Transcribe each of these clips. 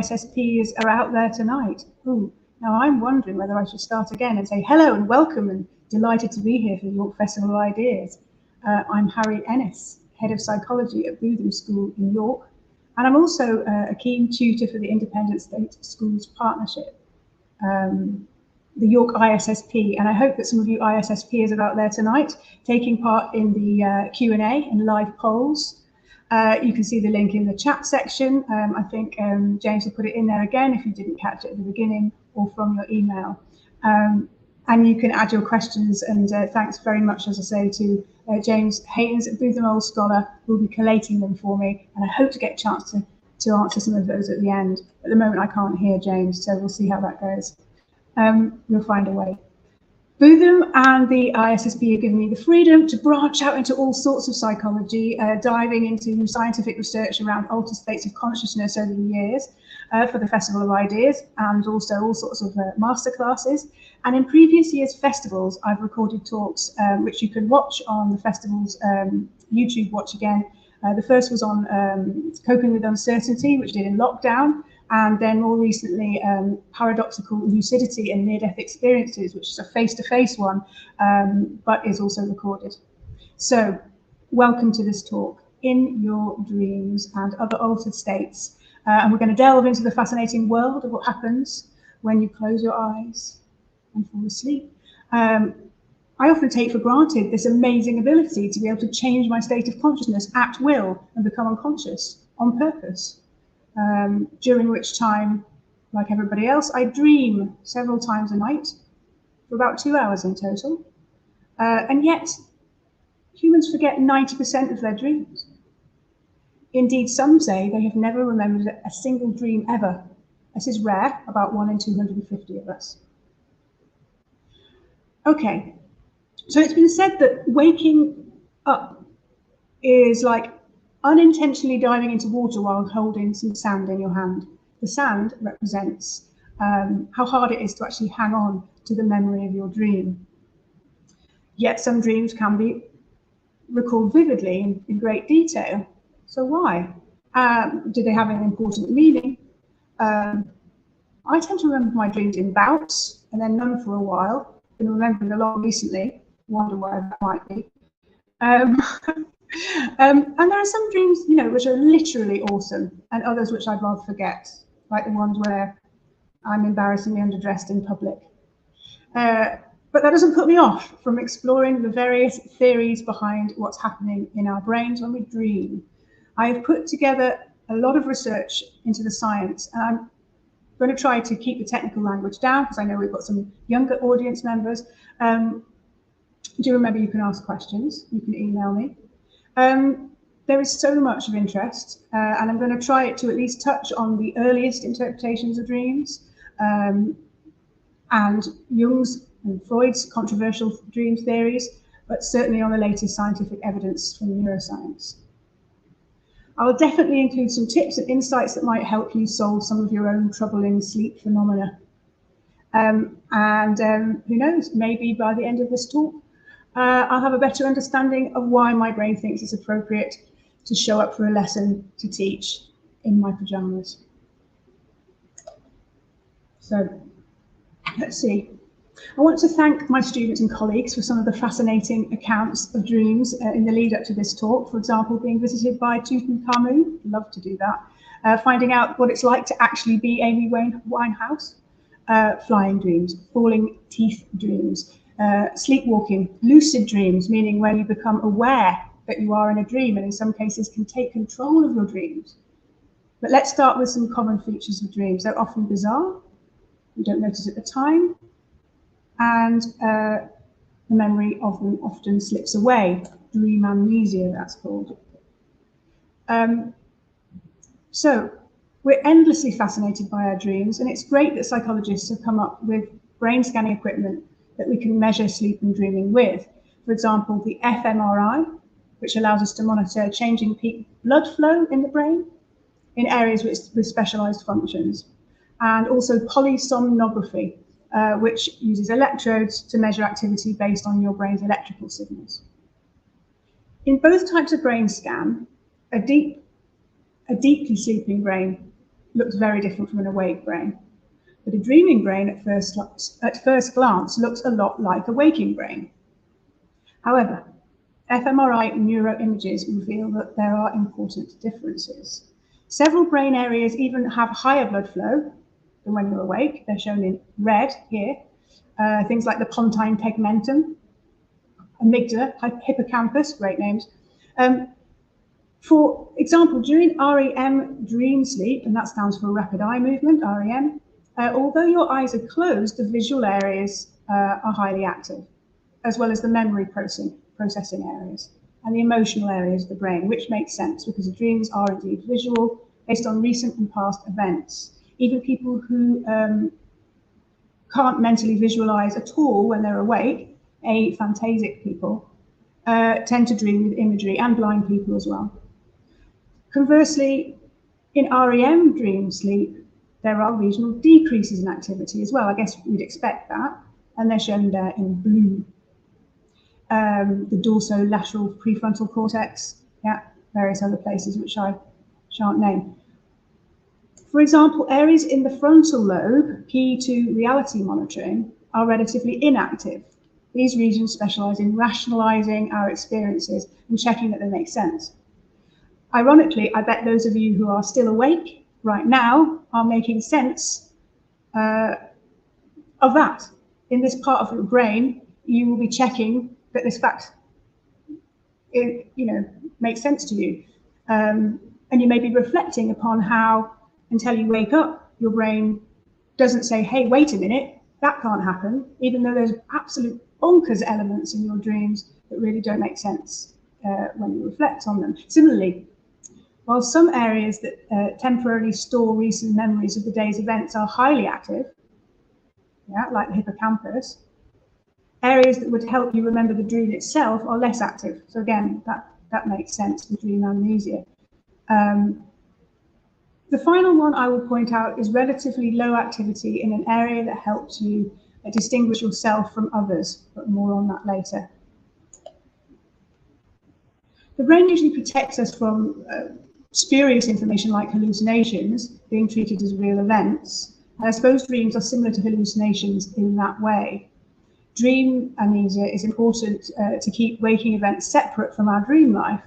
ISSPs are out there tonight. Ooh, now I'm wondering whether I should start again and say hello and welcome and delighted to be here for the York Festival of Ideas. I'm Harriet Ennis, Head of Psychology at Bootham School in York, and I'm also a keen tutor for the Independent State Schools Partnership, the York ISSP, and I hope that some of you ISSPers are out there tonight taking part in the Q&A and live polls. You can see the link in the chat section. I think James will put it in there again if you didn't catch it at the beginning or from your email. And you can add your questions, and thanks very much, as I say, to James Haynes at Bootham Old Scholar, who will be collating them for me, and I hope to get a chance to answer some of those at the end. At the moment I can't hear James, so we'll see how that goes. You'll find a way. Bootham and the ISSP have given me the freedom to branch out into all sorts of psychology, diving into scientific research around altered states of consciousness over the years for the Festival of Ideas, and also all sorts of masterclasses. And in previous years' festivals, I've recorded talks which you can watch on the festival's YouTube watch again. The first was on coping with uncertainty, which did in lockdown. And then more recently, paradoxical lucidity and near-death experiences, which is a face-to-face one, but is also recorded. So, welcome to this talk, In Your Dreams and Other Altered States. And we're going to delve into the fascinating world of what happens when you close your eyes and fall asleep. I often take for granted this amazing ability to be able to change my state of consciousness at will and become unconscious on purpose. During which time, like everybody else, I dream several times a night for about 2 hours in total. And yet, humans forget 90% of their dreams. Indeed, some say they have never remembered a single dream ever. This is rare, about 1 in 250 of us. Okay, so it's been said that waking up is like unintentionally diving into water while holding some sand in your hand. The sand represents how hard it is to actually hang on to the memory of your dream. Yet some dreams can be recalled vividly in great detail. So why? Do they have an important meaning? I tend to remember my dreams in bouts and then none for a while. I've been remembering a lot recently. Wonder why that might be. And there are some dreams, you know, which are literally awesome, and others which I'd rather forget, like the ones where I'm embarrassingly underdressed in public. But that doesn't put me off from exploring the various theories behind what's happening in our brains when we dream. I have put together a lot of research into the science, and I'm going to try to keep the technical language down because I know we've got some younger audience members. Do remember you can ask questions, you can email me. There is so much of interest, and I'm going to try to at least touch on the earliest interpretations of dreams, and Jung's and Freud's controversial dream theories, but certainly on the latest scientific evidence from neuroscience. I'll definitely include some tips and insights that might help you solve some of your own troubling sleep phenomena. Who knows, maybe by the end of this talk, I'll have a better understanding of why my brain thinks it's appropriate to show up for a lesson to teach in my pajamas. So, let's see. I want to thank my students and colleagues for some of the fascinating accounts of dreams in the lead up to this talk. For example, being visited by Tutankhamun, love to do that. Finding out what it's like to actually be Amy Winehouse. Flying dreams, falling teeth dreams, sleepwalking, lucid dreams, meaning when you become aware that you are in a dream and in some cases can take control of your dreams. But let's start with some common features of dreams. They're often bizarre, you don't notice at the time, and the memory of them often slips away. Dream amnesia, that's called. So we're endlessly fascinated by our dreams, and it's great that psychologists have come up with brain scanning equipment that we can measure sleep and dreaming with. For example, the fMRI, which allows us to monitor changing peak blood flow in the brain in areas with specialized functions, and also polysomnography, which uses electrodes to measure activity based on your brain's electrical signals. In both types of brain scan, a deeply sleeping brain looks very different from an awake brain. But a dreaming brain at first glance looks a lot like a waking brain. However, fMRI neuroimages reveal that there are important differences. Several brain areas even have higher blood flow than when you're awake. They're shown in red here. Things like the pontine tegmentum, amygdala, hippocampus, great names. For example, during REM dream sleep, and that stands for rapid eye movement, REM, although your eyes are closed, the visual areas are highly active, as well as the memory processing areas and the emotional areas of the brain, which makes sense because the dreams are indeed visual based on recent and past events. Even people who can't mentally visualize at all when they're awake, aphantasic people, tend to dream with imagery, and blind people as well. Conversely, in REM dream sleep, there are regional decreases in activity as well. I guess we'd expect that, and they're shown there in blue. The dorsolateral prefrontal cortex, yeah, various other places which I shan't name. For example, areas in the frontal lobe, key to reality monitoring, are relatively inactive. These regions specialize in rationalizing our experiences and checking that they make sense. Ironically, I bet those of you who are still awake right now are making sense of that. In this part of your brain, you will be checking that this fact, makes sense to you. And you may be reflecting upon how, until you wake up, your brain doesn't say, hey, wait a minute, that can't happen, even though there's absolute bonkers elements in your dreams that really don't make sense when you reflect on them. Similarly, while some areas that temporarily store recent memories of the day's events are highly active, like the hippocampus, areas that would help you remember the dream itself are less active. So again, that makes sense with dream amnesia. The final one I will point out is relatively low activity in an area that helps you distinguish yourself from others, but more on that later. The brain usually protects us from spurious information like hallucinations being treated as real events. And I suppose dreams are similar to hallucinations in that way. Dream amnesia is important to keep waking events separate from our dream life.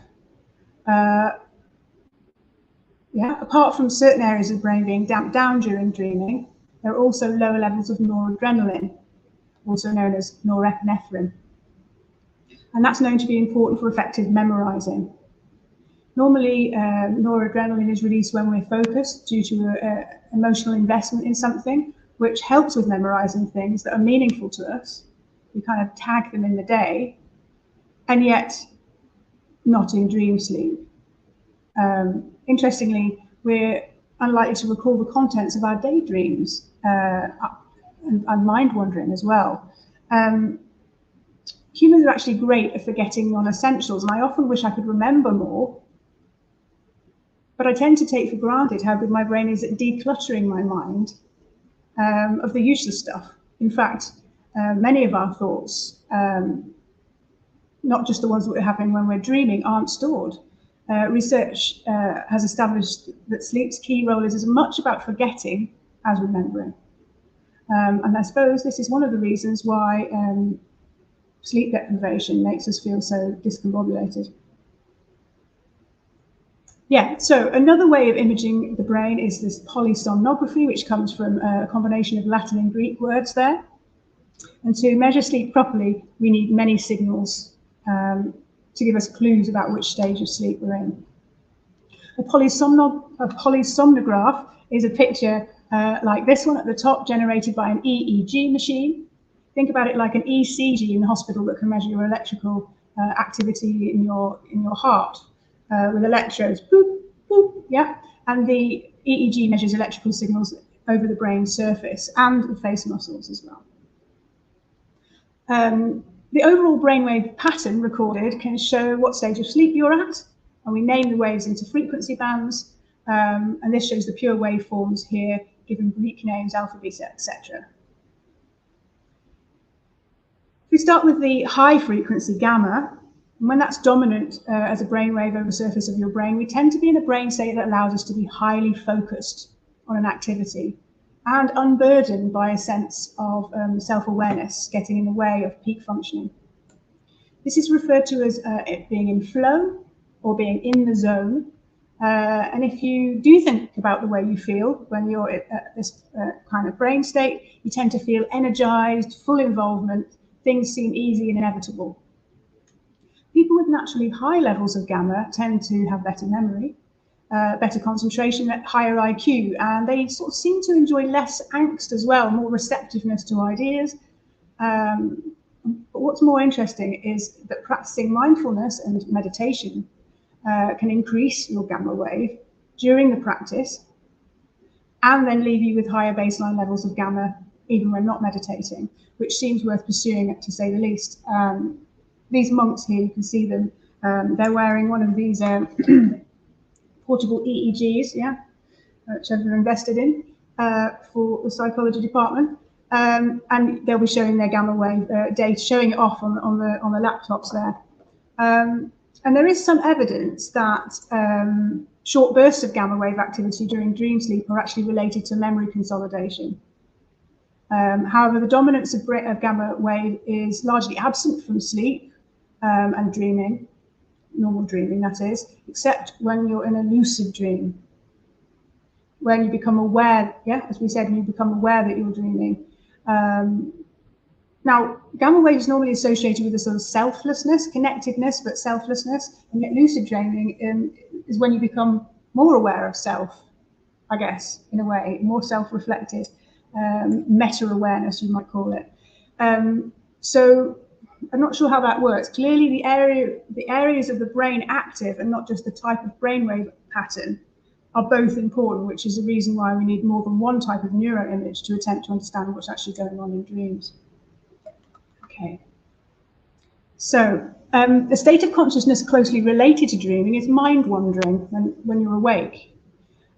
Apart from certain areas of the brain being damped down during dreaming, there are also lower levels of noradrenaline, also known as norepinephrine. And that's known to be important for effective memorizing. Normally, noradrenaline is released when we're focused due to emotional investment in something, which helps with memorizing things that are meaningful to us. We kind of tag them in the day, and yet not in dream sleep. Interestingly, we're unlikely to recall the contents of our daydreams and mind wandering as well. Humans are actually great at forgetting non-essentials, and I often wish I could remember more, but I tend to take for granted how good my brain is at decluttering my mind of the useless stuff. In fact, many of our thoughts, not just the ones that are happening when we're dreaming, aren't stored. Research has established that sleep's key role is as much about forgetting as remembering. And I suppose this is one of the reasons why sleep deprivation makes us feel so discombobulated. Yeah, so another way of imaging the brain is this polysomnography, which comes from a combination of Latin and Greek words there. And to measure sleep properly, we need many signals to give us clues about which stage of sleep we're in. A polysomnograph is a picture like this one at the top, generated by an EEG machine. Think about it like an ECG in the hospital that can measure your electrical activity in your heart with electrodes, boop, boop, yeah. And the EEG measures electrical signals over the brain's surface and the face muscles as well. The overall brainwave pattern recorded can show what stage of sleep you're at, and we name the waves into frequency bands, and this shows the pure waveforms here, given Greek names, alpha, beta, etc. We start with the high frequency gamma, and when that's dominant as a brainwave over the surface of your brain, we tend to be in a brain state that allows us to be highly focused on an activity and unburdened by a sense of self-awareness getting in the way of peak functioning. This is referred to as it being in flow or being in the zone. And if you do think about the way you feel when you're at this kind of brain state, you tend to feel energized, full involvement, things seem easy and inevitable. People with naturally high levels of gamma tend to have better memory, better concentration, higher IQ, and they sort of seem to enjoy less angst as well, more receptiveness to ideas. But what's more interesting is that practicing mindfulness and meditation can increase your gamma wave during the practice and then leave you with higher baseline levels of gamma even when not meditating, which seems worth pursuing, to say the least. These monks here, you can see them, they're wearing one of these portable EEGs, which I've invested in for the psychology department. And they'll be showing their gamma wave data, showing it off on the laptops there. And there is some evidence that short bursts of gamma wave activity during dream sleep are actually related to memory consolidation. However, the dominance of gamma wave is largely absent from sleep and dreaming, normal dreaming that is, except when you're in a lucid dream, when you become aware, as we said, when you become aware that you're dreaming. Now, gamma wave is normally associated with a sort of selflessness, connectedness, but selflessness, and yet lucid dreaming is when you become more aware of self, I guess, in a way, more self-reflected, meta-awareness, you might call it. So I'm not sure how that works. Clearly, the areas of the brain active and not just the type of brainwave pattern are both important, which is the reason why we need more than one type of neuroimage to attempt to understand what's actually going on in dreams. Okay. So the state of consciousness closely related to dreaming is mind wandering when you're awake.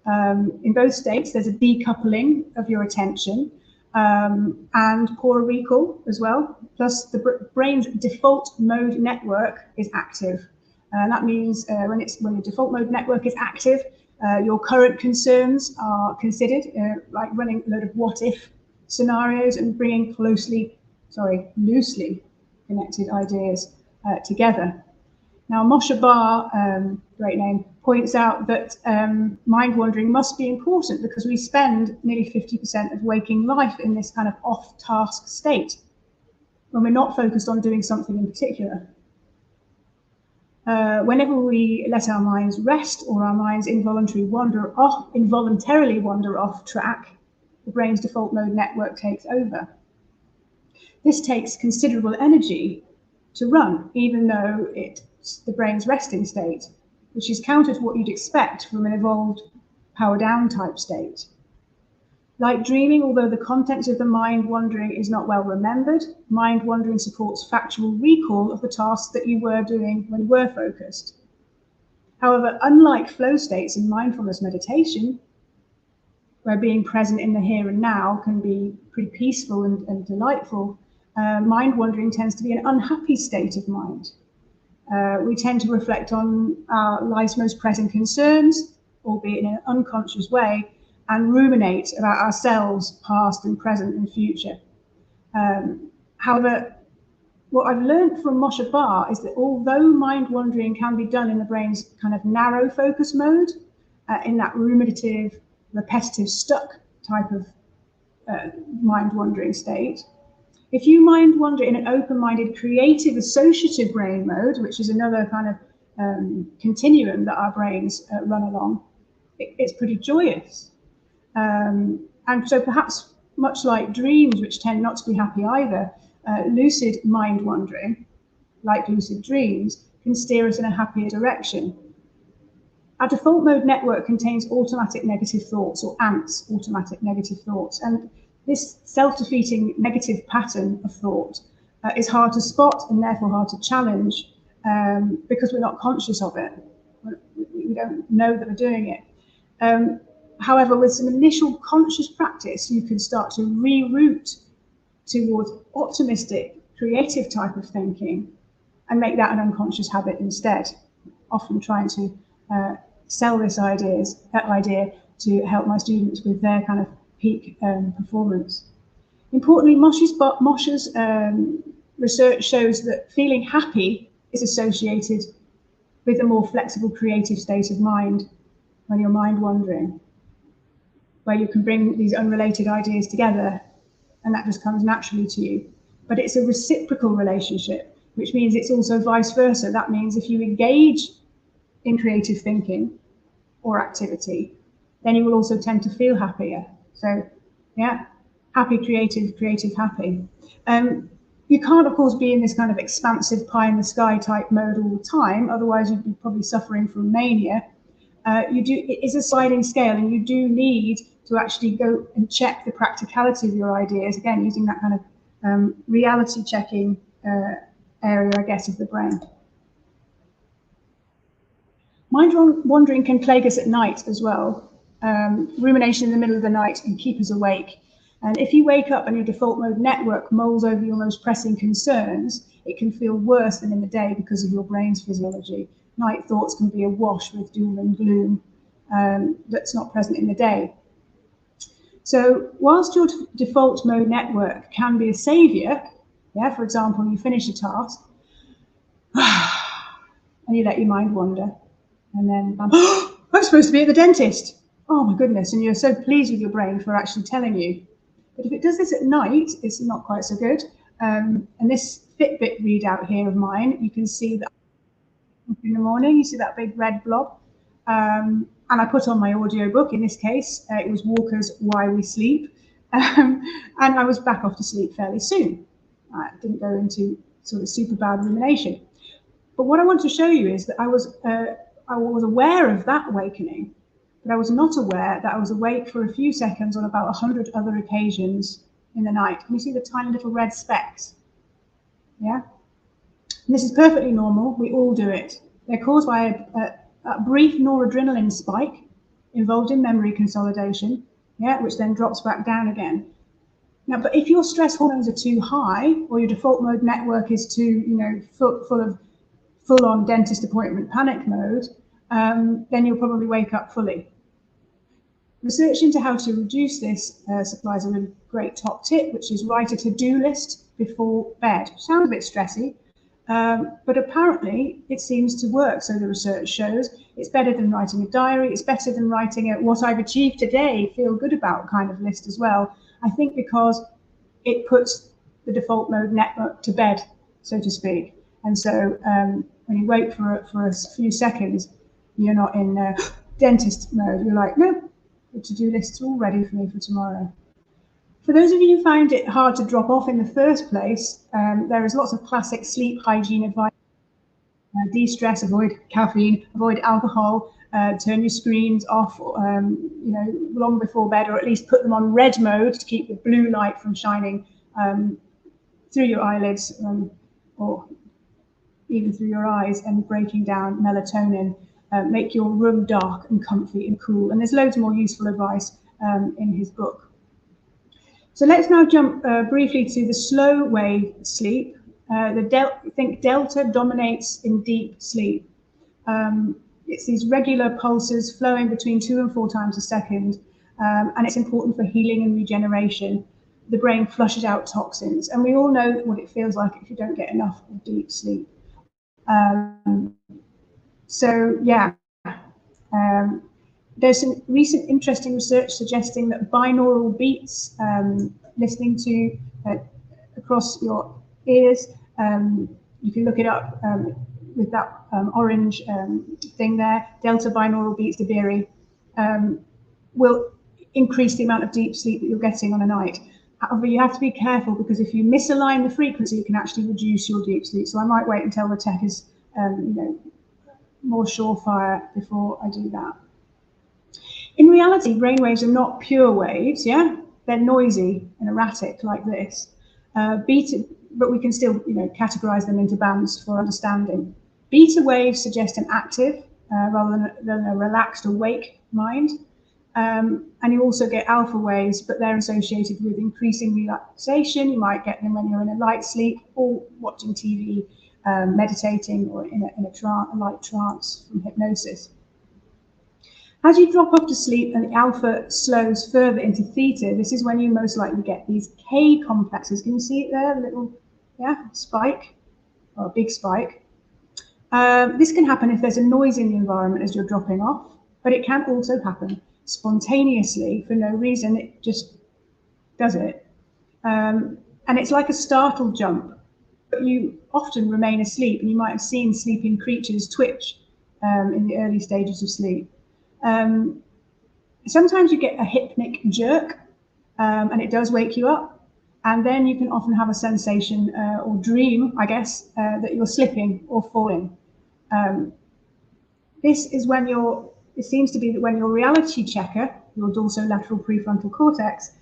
In both states, there's a decoupling of your attention and poorer recall as well. Plus, the brain's default mode network is active. And that means when your default mode network is active, your current concerns are considered, like running a load of what-if scenarios and bringing loosely connected ideas together. Now, Moshe Bar, great name, points out that mind wandering must be important because we spend nearly 50% of waking life in this kind of off-task state when we're not focused on doing something in particular. Whenever we let our minds rest or our minds involuntarily wander off track, the brain's default mode network takes over. This takes considerable energy to run, even though it's the brain's resting state, which is counter to what you'd expect from an evolved power down type state. Like dreaming, although the contents of the mind wandering is not well remembered, mind wandering supports factual recall of the tasks that you were doing when you were focused. However, unlike flow states in mindfulness meditation, where being present in the here and now can be pretty peaceful and delightful, mind wandering tends to be an unhappy state of mind. We tend to reflect on our life's most pressing concerns, albeit in an unconscious way, and ruminate about ourselves, past and present and future. However, what I've learned from Moshe Bar is that although mind wandering can be done in the brain's kind of narrow focus mode, in that ruminative, repetitive, stuck type of mind wandering state, if you mind wander in an open-minded, creative, associative brain mode, which is another kind of continuum that our brains run along, it's pretty joyous. And so perhaps much like dreams, which tend not to be happy either, lucid mind wandering, like lucid dreams, can steer us in a happier direction. Our default mode network contains automatic negative thoughts, or ANTs, automatic negative thoughts. And this self-defeating negative pattern of thought is hard to spot and therefore hard to challenge because we're not conscious of it. We don't know that we're doing it. However, with some initial conscious practice, you can start to reroute towards optimistic, creative type of thinking and make that an unconscious habit instead, often trying to sell this idea to help my students with their kind of peak performance. Importantly, Mosh's research shows that feeling happy is associated with a more flexible creative state of mind when you're mind wandering, where you can bring these unrelated ideas together and that just comes naturally to you. But it's a reciprocal relationship, which means it's also vice versa. That means if you engage in creative thinking or activity, then you will also tend to feel happier. So yeah, happy, creative, creative, happy. You can't, of course, be in this kind of expansive pie in the sky type mode all the time. Otherwise, you'd be probably suffering from mania. It is a sliding scale, and you do need to actually go and check the practicality of your ideas, again, using that kind of reality checking area, I guess, of the brain. Mind wandering can plague us at night as well. Rumination in the middle of the night can keep us awake. And if you wake up and your default mode network mulls over your most pressing concerns, it can feel worse than in the day because of your brain's physiology. Night thoughts can be awash with doom and gloom that's not present in the day. So whilst your default mode network can be a savior, yeah, for example, you finish a task and you let your mind wander, and then I'm supposed to be at the dentist. Oh my goodness, and you're so pleased with your brain for actually telling you. But if it does this at night, it's not quite so good. And this Fitbit readout here of mine, you can see that in the morning, you see that big red blob. And I put on my audiobook, in this case, it was Walker's Why We Sleep. And I was back off to sleep fairly soon. I didn't go into sort of super bad rumination. But what I want to show you is that I was aware of that awakening, but I was not aware that I was awake for a few seconds on about 100 other occasions in the night. Can you see the tiny little red specks? Yeah? And this is perfectly normal. We all do it. They're caused by a brief noradrenaline spike involved in memory consolidation, yeah, which then drops back down again. Now, but if your stress hormones are too high, or your default mode network is too, full on dentist appointment panic mode, then you'll probably wake up fully. Research into how to reduce this supplies a really great top tip, which is write a to-do list before bed. Sounds a bit stressy, but apparently it seems to work. So the research shows it's better than writing a diary. It's better than writing a what I've achieved today, feel good about kind of list as well. I think because it puts the default mode network to bed, so to speak. And so when you wait for a few seconds, you're not in dentist mode. You're like, no, the to-do list's all ready for me for tomorrow. For those of you who find it hard to drop off in the first place, there is lots of classic sleep hygiene advice. De-stress, avoid caffeine, avoid alcohol, turn your screens off, long before bed, or at least put them on red mode to keep the blue light from shining through your eyelids or even through your eyes and breaking down melatonin. Make your room dark and comfy and cool. And there's loads more useful advice in his book. So let's now jump briefly to the slow wave sleep. Think delta dominates in deep sleep. It's these regular pulses flowing between 2 and 4 times a second, and it's important for healing and regeneration. The brain flushes out toxins, and we all know what it feels like if you don't get enough of deep sleep. There's some recent interesting research suggesting that binaural beats, listening to across your ears, you can look it up with that orange thing there, delta binaural beats, Debiri, will increase the amount of deep sleep that you're getting on a night. However, you have to be careful because if you misalign the frequency, you can actually reduce your deep sleep. So I might wait until the tech is, more surefire before I do that. In reality, brainwaves are not pure waves, yeah? They're noisy and erratic like this. But we can still, categorize them into bands for understanding. Beta waves suggest an active rather than a relaxed, awake mind. And you also get alpha waves, but they're associated with increasing relaxation. You might get them when you're in a light sleep or watching TV, meditating, or in a light trance from hypnosis. As you drop off to sleep and the alpha slows further into theta, this is when you most likely get these K complexes. Can you see it there, the little spike, or a big spike? This can happen if there's a noise in the environment as you're dropping off, but it can also happen spontaneously for no reason. It just does it. And it's like a startle jump, but you often remain asleep, and you might have seen sleeping creatures twitch in the early stages of sleep. Sometimes you get a hypnic jerk, and it does wake you up, and then you can often have a sensation or dream, I guess, that you're slipping or falling. This is when it seems to be that when your reality checker, your dorsolateral prefrontal cortex,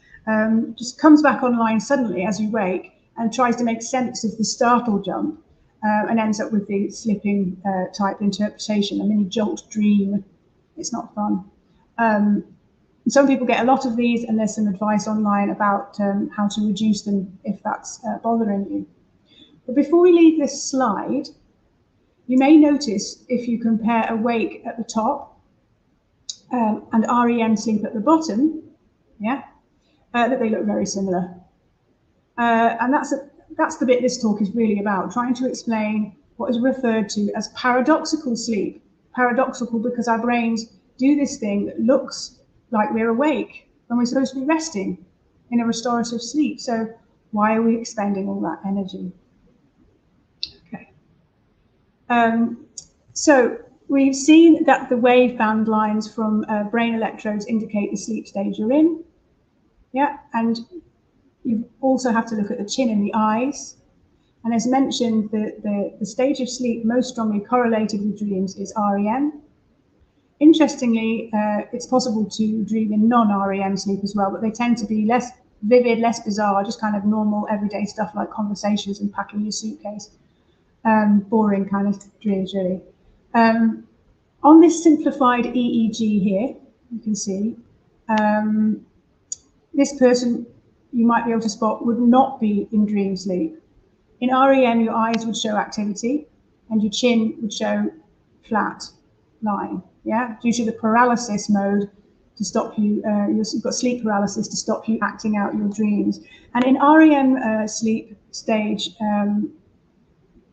just comes back online suddenly as you wake and tries to make sense of the startle jump, and ends up with the slipping type interpretation, a mini jolt dream. It's not fun. Some people get a lot of these, and there's some advice online about how to reduce them if that's bothering you. But before we leave this slide, you may notice if you compare awake at the top and REM sleep at the bottom, that they look very similar. And that's the bit this talk is really about, trying to explain what is referred to as paradoxical sleep. Paradoxical because our brains do this thing that looks like we're awake when we're supposed to be resting in a restorative sleep. So why are we expending all that energy? Okay. So we've seen that the wave-band lines from brain electrodes indicate the sleep stage you're in. Yeah, and you also have to look at the chin and the eyes. And as mentioned, the stage of sleep most strongly correlated with dreams is REM. Interestingly, it's possible to dream in non-REM sleep as well, but they tend to be less vivid, less bizarre, just kind of normal everyday stuff like conversations and packing your suitcase. Boring kind of dreams, really. On this simplified EEG here, you can see, this person you might be able to spot would not be in dream sleep. In REM, your eyes would show activity and your chin would show flat line, due to the paralysis mode to stop you, you've got sleep paralysis to stop you acting out your dreams. And in REM sleep stage, the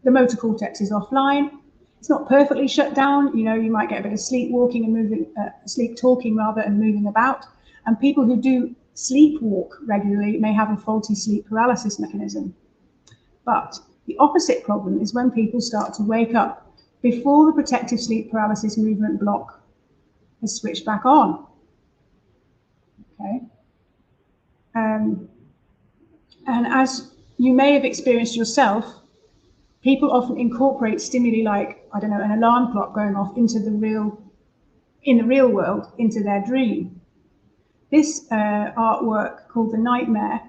motor cortex is offline. It's not perfectly shut down. You might get a bit of sleepwalking and moving, sleep talking rather, and moving about. And people who do sleepwalk regularly may have a faulty sleep paralysis mechanism. But the opposite problem is when people start to wake up before the protective sleep paralysis movement block has switched back on. Okay. And as you may have experienced yourself, people often incorporate stimuli like, I don't know, an alarm clock going off in the real world, into their dream. This artwork called The Nightmare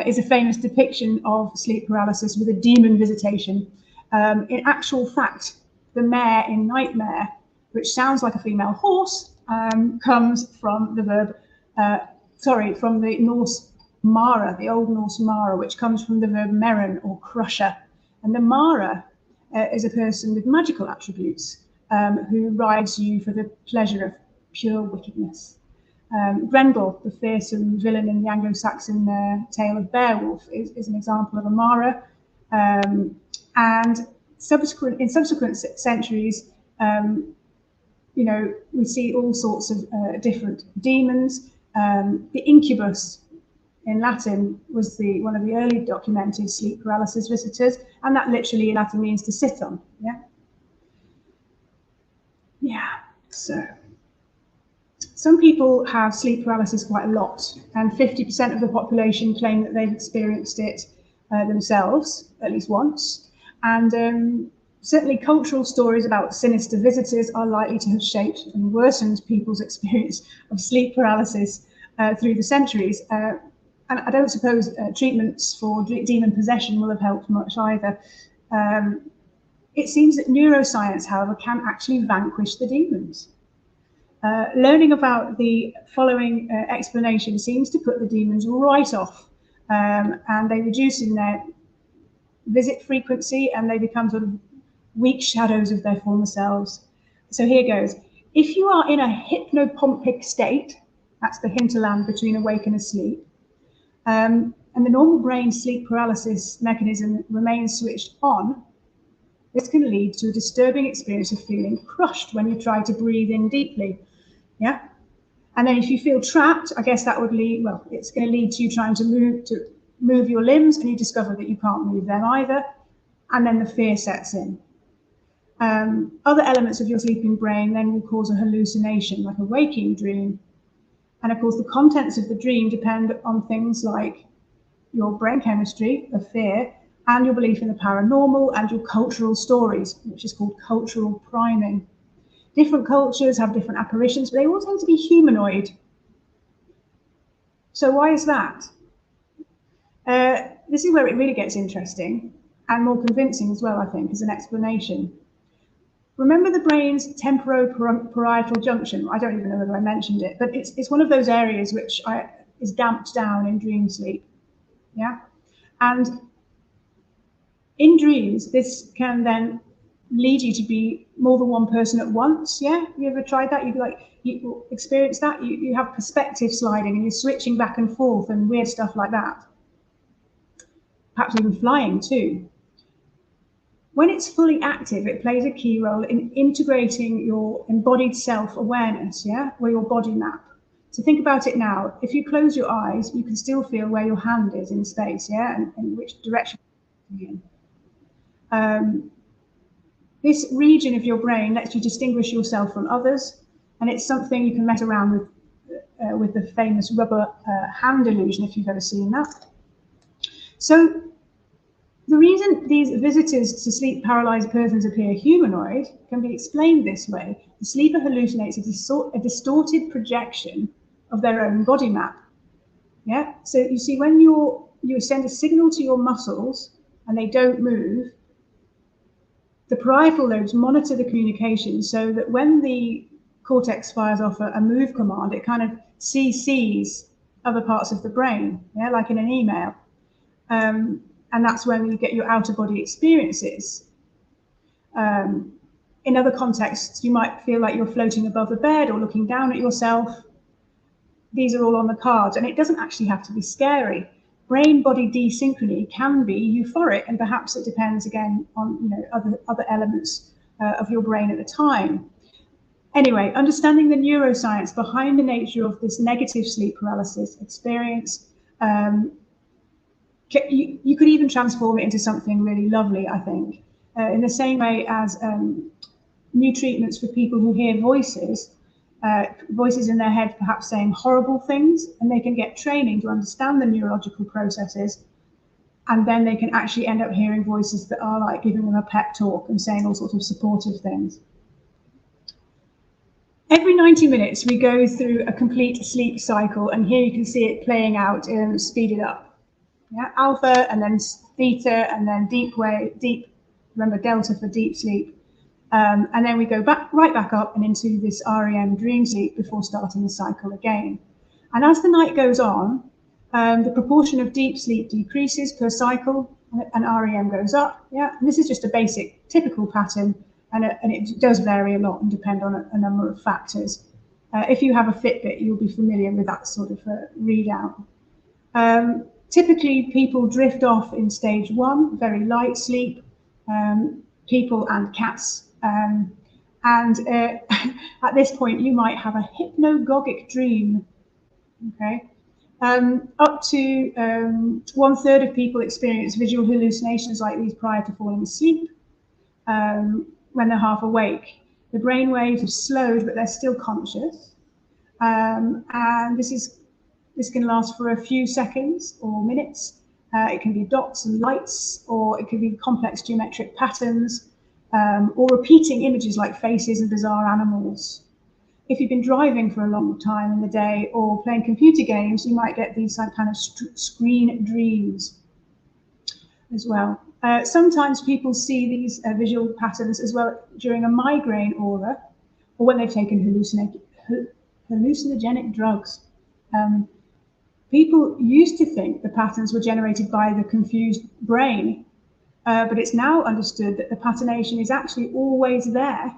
is a famous depiction of sleep paralysis with a demon visitation. In actual fact, the mare in Nightmare, which sounds like a female horse, comes from the verb, from the Norse mara, the Old Norse mara, which comes from the verb meron, or crusher. And the mara is a person with magical attributes who rides you for the pleasure of pure wickedness. Grendel, the fearsome villain in the Anglo-Saxon tale of Beowulf, is an example of a mara. And in subsequent centuries, we see all sorts of different demons. The incubus in Latin was one of the early documented sleep paralysis visitors, and that literally in Latin means to sit on. So some people have sleep paralysis quite a lot, and 50% of the population claim that they've experienced it themselves at least once. And certainly cultural stories about sinister visitors are likely to have shaped and worsened people's experience of sleep paralysis through the centuries. And I don't suppose treatments for demon possession will have helped much either. It seems that neuroscience, however, can actually vanquish the demons. Learning about the following explanation seems to put the demons right off, and they reduce in their visit frequency, and they become sort of weak shadows of their former selves. So here goes. If you are in a hypnopompic state, that's the hinterland between awake and asleep, and the normal brain sleep paralysis mechanism remains switched on, this can lead to a disturbing experience of feeling crushed when you try to breathe in deeply. Yeah. And then if you feel trapped, I guess that would lead, well, it's going to lead to you trying to move your limbs, and you discover that you can't move them either. And then the fear sets in. Other elements of your sleeping brain then will cause a hallucination, like a waking dream. And of course, the contents of the dream depend on things like your brain chemistry of fear and your belief in the paranormal and your cultural stories, which is called cultural priming. Different cultures have different apparitions, but they all tend to be humanoid. So why is that? This is where it really gets interesting and more convincing as well, I think, as an explanation. Remember the brain's temporoparietal junction? I don't even know whether I mentioned it, but it's one of those areas which is damped down in dream sleep. Yeah, and in dreams, this can then lead you to be more than one person at once. Yeah, you ever tried that? You experience that? You have perspective sliding and you're switching back and forth and weird stuff like that. Perhaps even flying too. When it's fully active, it plays a key role in integrating your embodied self-awareness, yeah, or your body map. So think about it now. If you close your eyes, you can still feel where your hand is in space, yeah, and which direction you're in. This region of your brain lets you distinguish yourself from others, and it's something you can mess around with the famous rubber hand illusion, if you've ever seen that. So the reason these visitors to sleep paralyzed persons appear humanoid can be explained this way. The sleeper hallucinates a distorted projection of their own body map. Yeah. So you see, when you send a signal to your muscles and they don't move, the parietal lobes monitor the communication so that when the cortex fires off a move command, it kind of CCs other parts of the brain, yeah, like in an email. And that's when you get your out-of-body experiences. In other contexts, you might feel like you're floating above the bed or looking down at yourself. These are all on the cards, and it doesn't actually have to be scary. Brain-body desynchrony can be euphoric, and perhaps it depends again on other elements of your brain at the time. Anyway, understanding the neuroscience behind the nature of this negative sleep paralysis experience, you could even transform it into something really lovely, I think. In the same way as new treatments for people who hear voices in their head perhaps saying horrible things, and they can get training to understand the neurological processes, and then they can actually end up hearing voices that are like giving them a pep talk and saying all sorts of supportive things. Every 90 minutes, we go through a complete sleep cycle, and here you can see it playing out speeded up. Yeah, alpha, and then theta, and then deep, remember delta for deep sleep. And then we go right back up and into this REM dream sleep before starting the cycle again. And as the night goes on, the proportion of deep sleep decreases per cycle, and REM goes up. Yeah, and this is just a basic, typical pattern, and it does vary a lot and depend on a number of factors. If you have a Fitbit, you'll be familiar with that sort of readout. Typically, people drift off in stage 1, very light sleep, people and cats. At this point, you might have a hypnagogic dream. Okay, up to 1/3 of people experience visual hallucinations like these prior to falling asleep. When they're half awake, the brain waves have slowed, but they're still conscious. And this can last for a few seconds or minutes. It can be dots and lights, or it can be complex geometric patterns, or repeating images like faces and bizarre animals. If you've been driving for a long time in the day or playing computer games, you might get these kind of screen dreams as well. Sometimes people see these visual patterns as well during a migraine aura, or when they've taken hallucinogenic drugs. People used to think the patterns were generated by the confused brain, but it's now understood that the patternation is actually always there.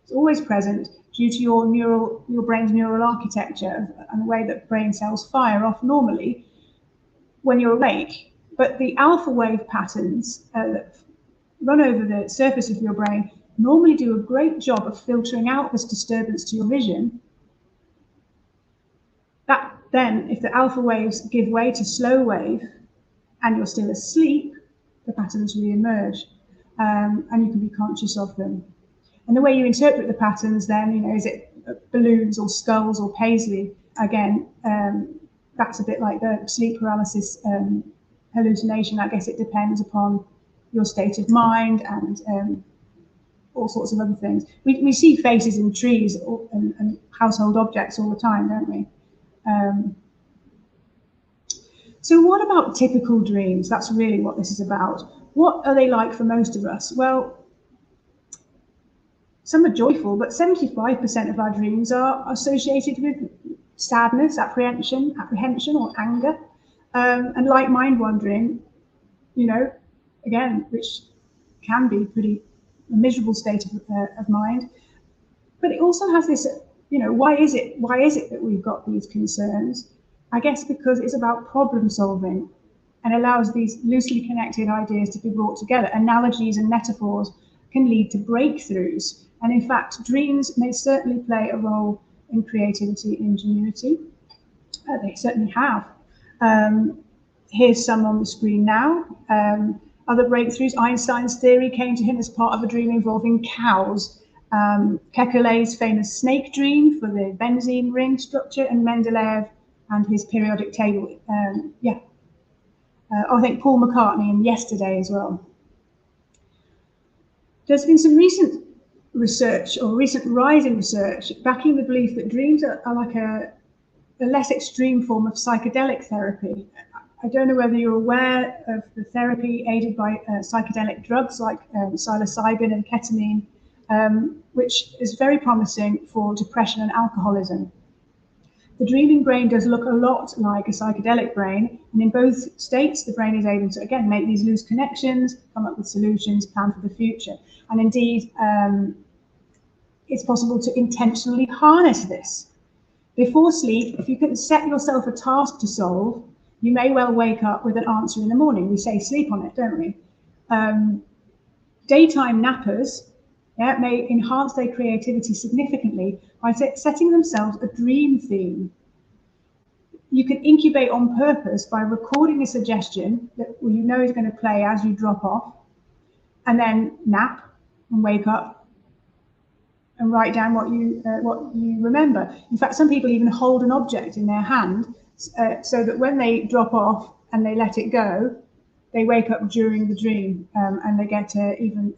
It's always present due to your brain's neural architecture and the way that brain cells fire off normally when you're awake. But the alpha wave patterns that run over the surface of your brain normally do a great job of filtering out this disturbance to your vision. That then, if the alpha waves give way to slow wave and you're still asleep, the patterns re-emerge, and you can be conscious of them. And the way you interpret the patterns then, is it balloons or skulls or paisley? Again, that's a bit like the sleep paralysis hallucination. I guess it depends upon your state of mind and all sorts of other things. We see faces in trees and household objects all the time, don't we? So what about typical dreams? That's really what this is about. What are they like for most of us? Well, some are joyful, but 75% of our dreams are associated with sadness, apprehension or anger. And like mind wandering, again, which can be pretty a miserable state of mind. But it also has this, why is it that we've got these concerns? I guess because it's about problem solving and allows these loosely connected ideas to be brought together. Analogies and metaphors can lead to breakthroughs. And in fact, dreams may certainly play a role in creativity and ingenuity. They certainly have. Here's some on the screen now. Other breakthroughs: Einstein's theory came to him as part of a dream involving cows. Kekulé's famous snake dream for the benzene ring structure, and Mendeleev and his periodic table. I think Paul McCartney in Yesterday as well. There's been some recent research or recent rise in research backing the belief that dreams are like a less extreme form of psychedelic therapy. I don't know whether you're aware of the therapy aided by psychedelic drugs like psilocybin and ketamine, which is very promising for depression and alcoholism. The dreaming brain does look a lot like a psychedelic brain, and in both states, the brain is able to, again, make these loose connections, come up with solutions, plan for the future. And indeed, it's possible to intentionally harness this. Before sleep, if you can set yourself a task to solve, you may well wake up with an answer in the morning. We say sleep on it, don't we? Daytime nappers may enhance their creativity significantly by setting themselves a dream theme. You can incubate on purpose by recording a suggestion that is going to play as you drop off, and then nap and wake up and write down what you remember. In fact, some people even hold an object in their hand so that when they drop off and they let it go, they wake up during the dream and they get even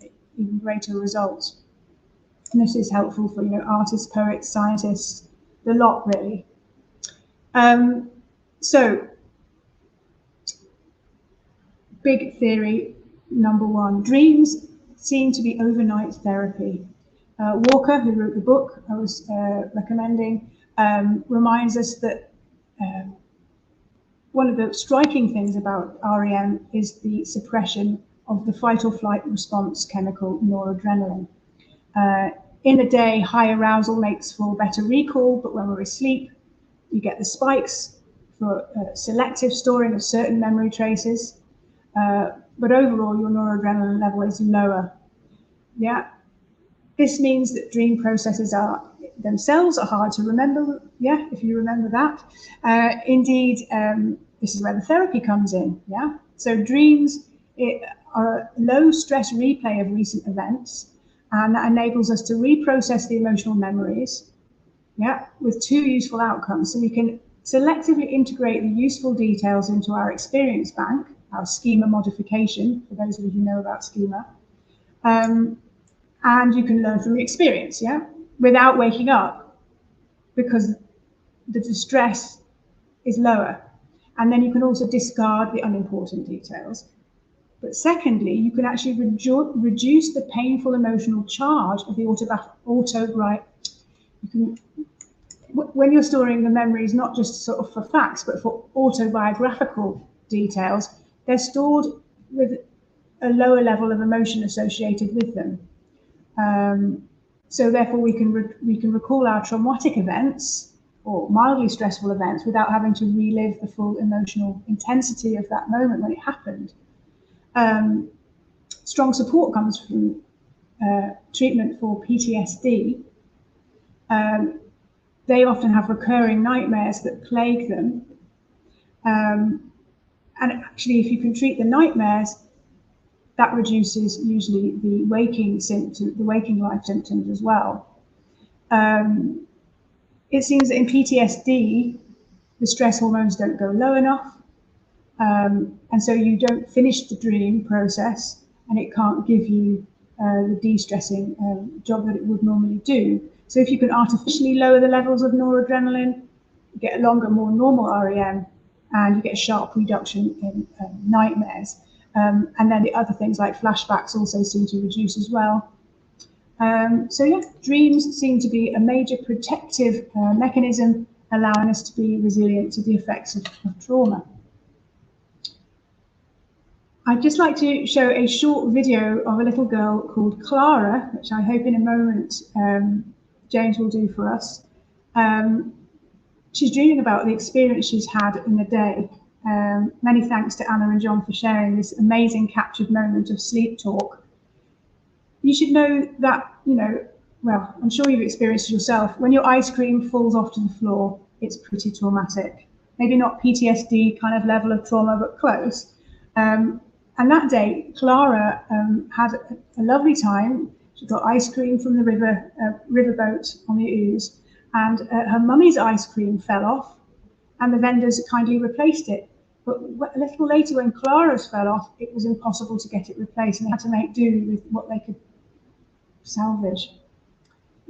greater results. And this is helpful for artists, poets, scientists, the lot really. So, big theory number one: dreams seem to be overnight therapy. Walker, who wrote the book I was recommending, reminds us that one of the striking things about REM is the suppression of the fight or flight response chemical noradrenaline. In the day, high arousal makes for better recall, but when we're asleep, you get the spikes for selective storing of certain memory traces. But overall, your noradrenaline level is lower. Yeah. This means that dream processes themselves are hard to remember. Yeah, if you remember that. Indeed, this is where the therapy comes in. Yeah. So dreams are a low stress replay of recent events, and that enables us to reprocess the emotional memories. Yeah, with two useful outcomes. So we can selectively integrate the useful details into our experience bank, our schema modification, for those of you who know about schema. And you can learn from the experience, without waking up, because the distress is lower. And then you can also discard the unimportant details. But secondly, you can actually reduce the painful emotional charge of the when you're storing the memories, not just sort of for facts, but for autobiographical details, they're stored with a lower level of emotion associated with them. So therefore we can recall our traumatic events or mildly stressful events without having to relive the full emotional intensity of that moment when it happened. Strong support comes from treatment for PTSD. They often have recurring nightmares that plague them. And actually, if you can treat the nightmares, that reduces usually the waking symptoms, the waking life symptoms as well. It seems that in PTSD, the stress hormones don't go low enough, and so you don't finish the dream process, and it can't give you the de-stressing job that it would normally do. So if you can artificially lower the levels of noradrenaline, you get a longer, more normal REM, and you get a sharp reduction in nightmares. And then the other things like flashbacks also seem to reduce as well. So yeah, dreams seem to be a major protective mechanism, allowing us to be resilient to the effects of trauma. I'd just like to show a short video of a little girl called Clara, which I hope in a moment James will do for us. She's dreaming about the experience she's had in the day. Many thanks to Anna and John for sharing this amazing captured moment of sleep talk. You should know that, well, I'm sure you've experienced it yourself. When your ice cream falls off to the floor, it's pretty traumatic. Maybe not PTSD kind of level of trauma, but close. And that day, Clara had a lovely time. She got ice cream from the riverboat on the Ouse, and her mummy's ice cream fell off, and the vendors kindly replaced it. But a little later, when Clara's fell off, it was impossible to get it replaced, and they had to make do with what they could salvage.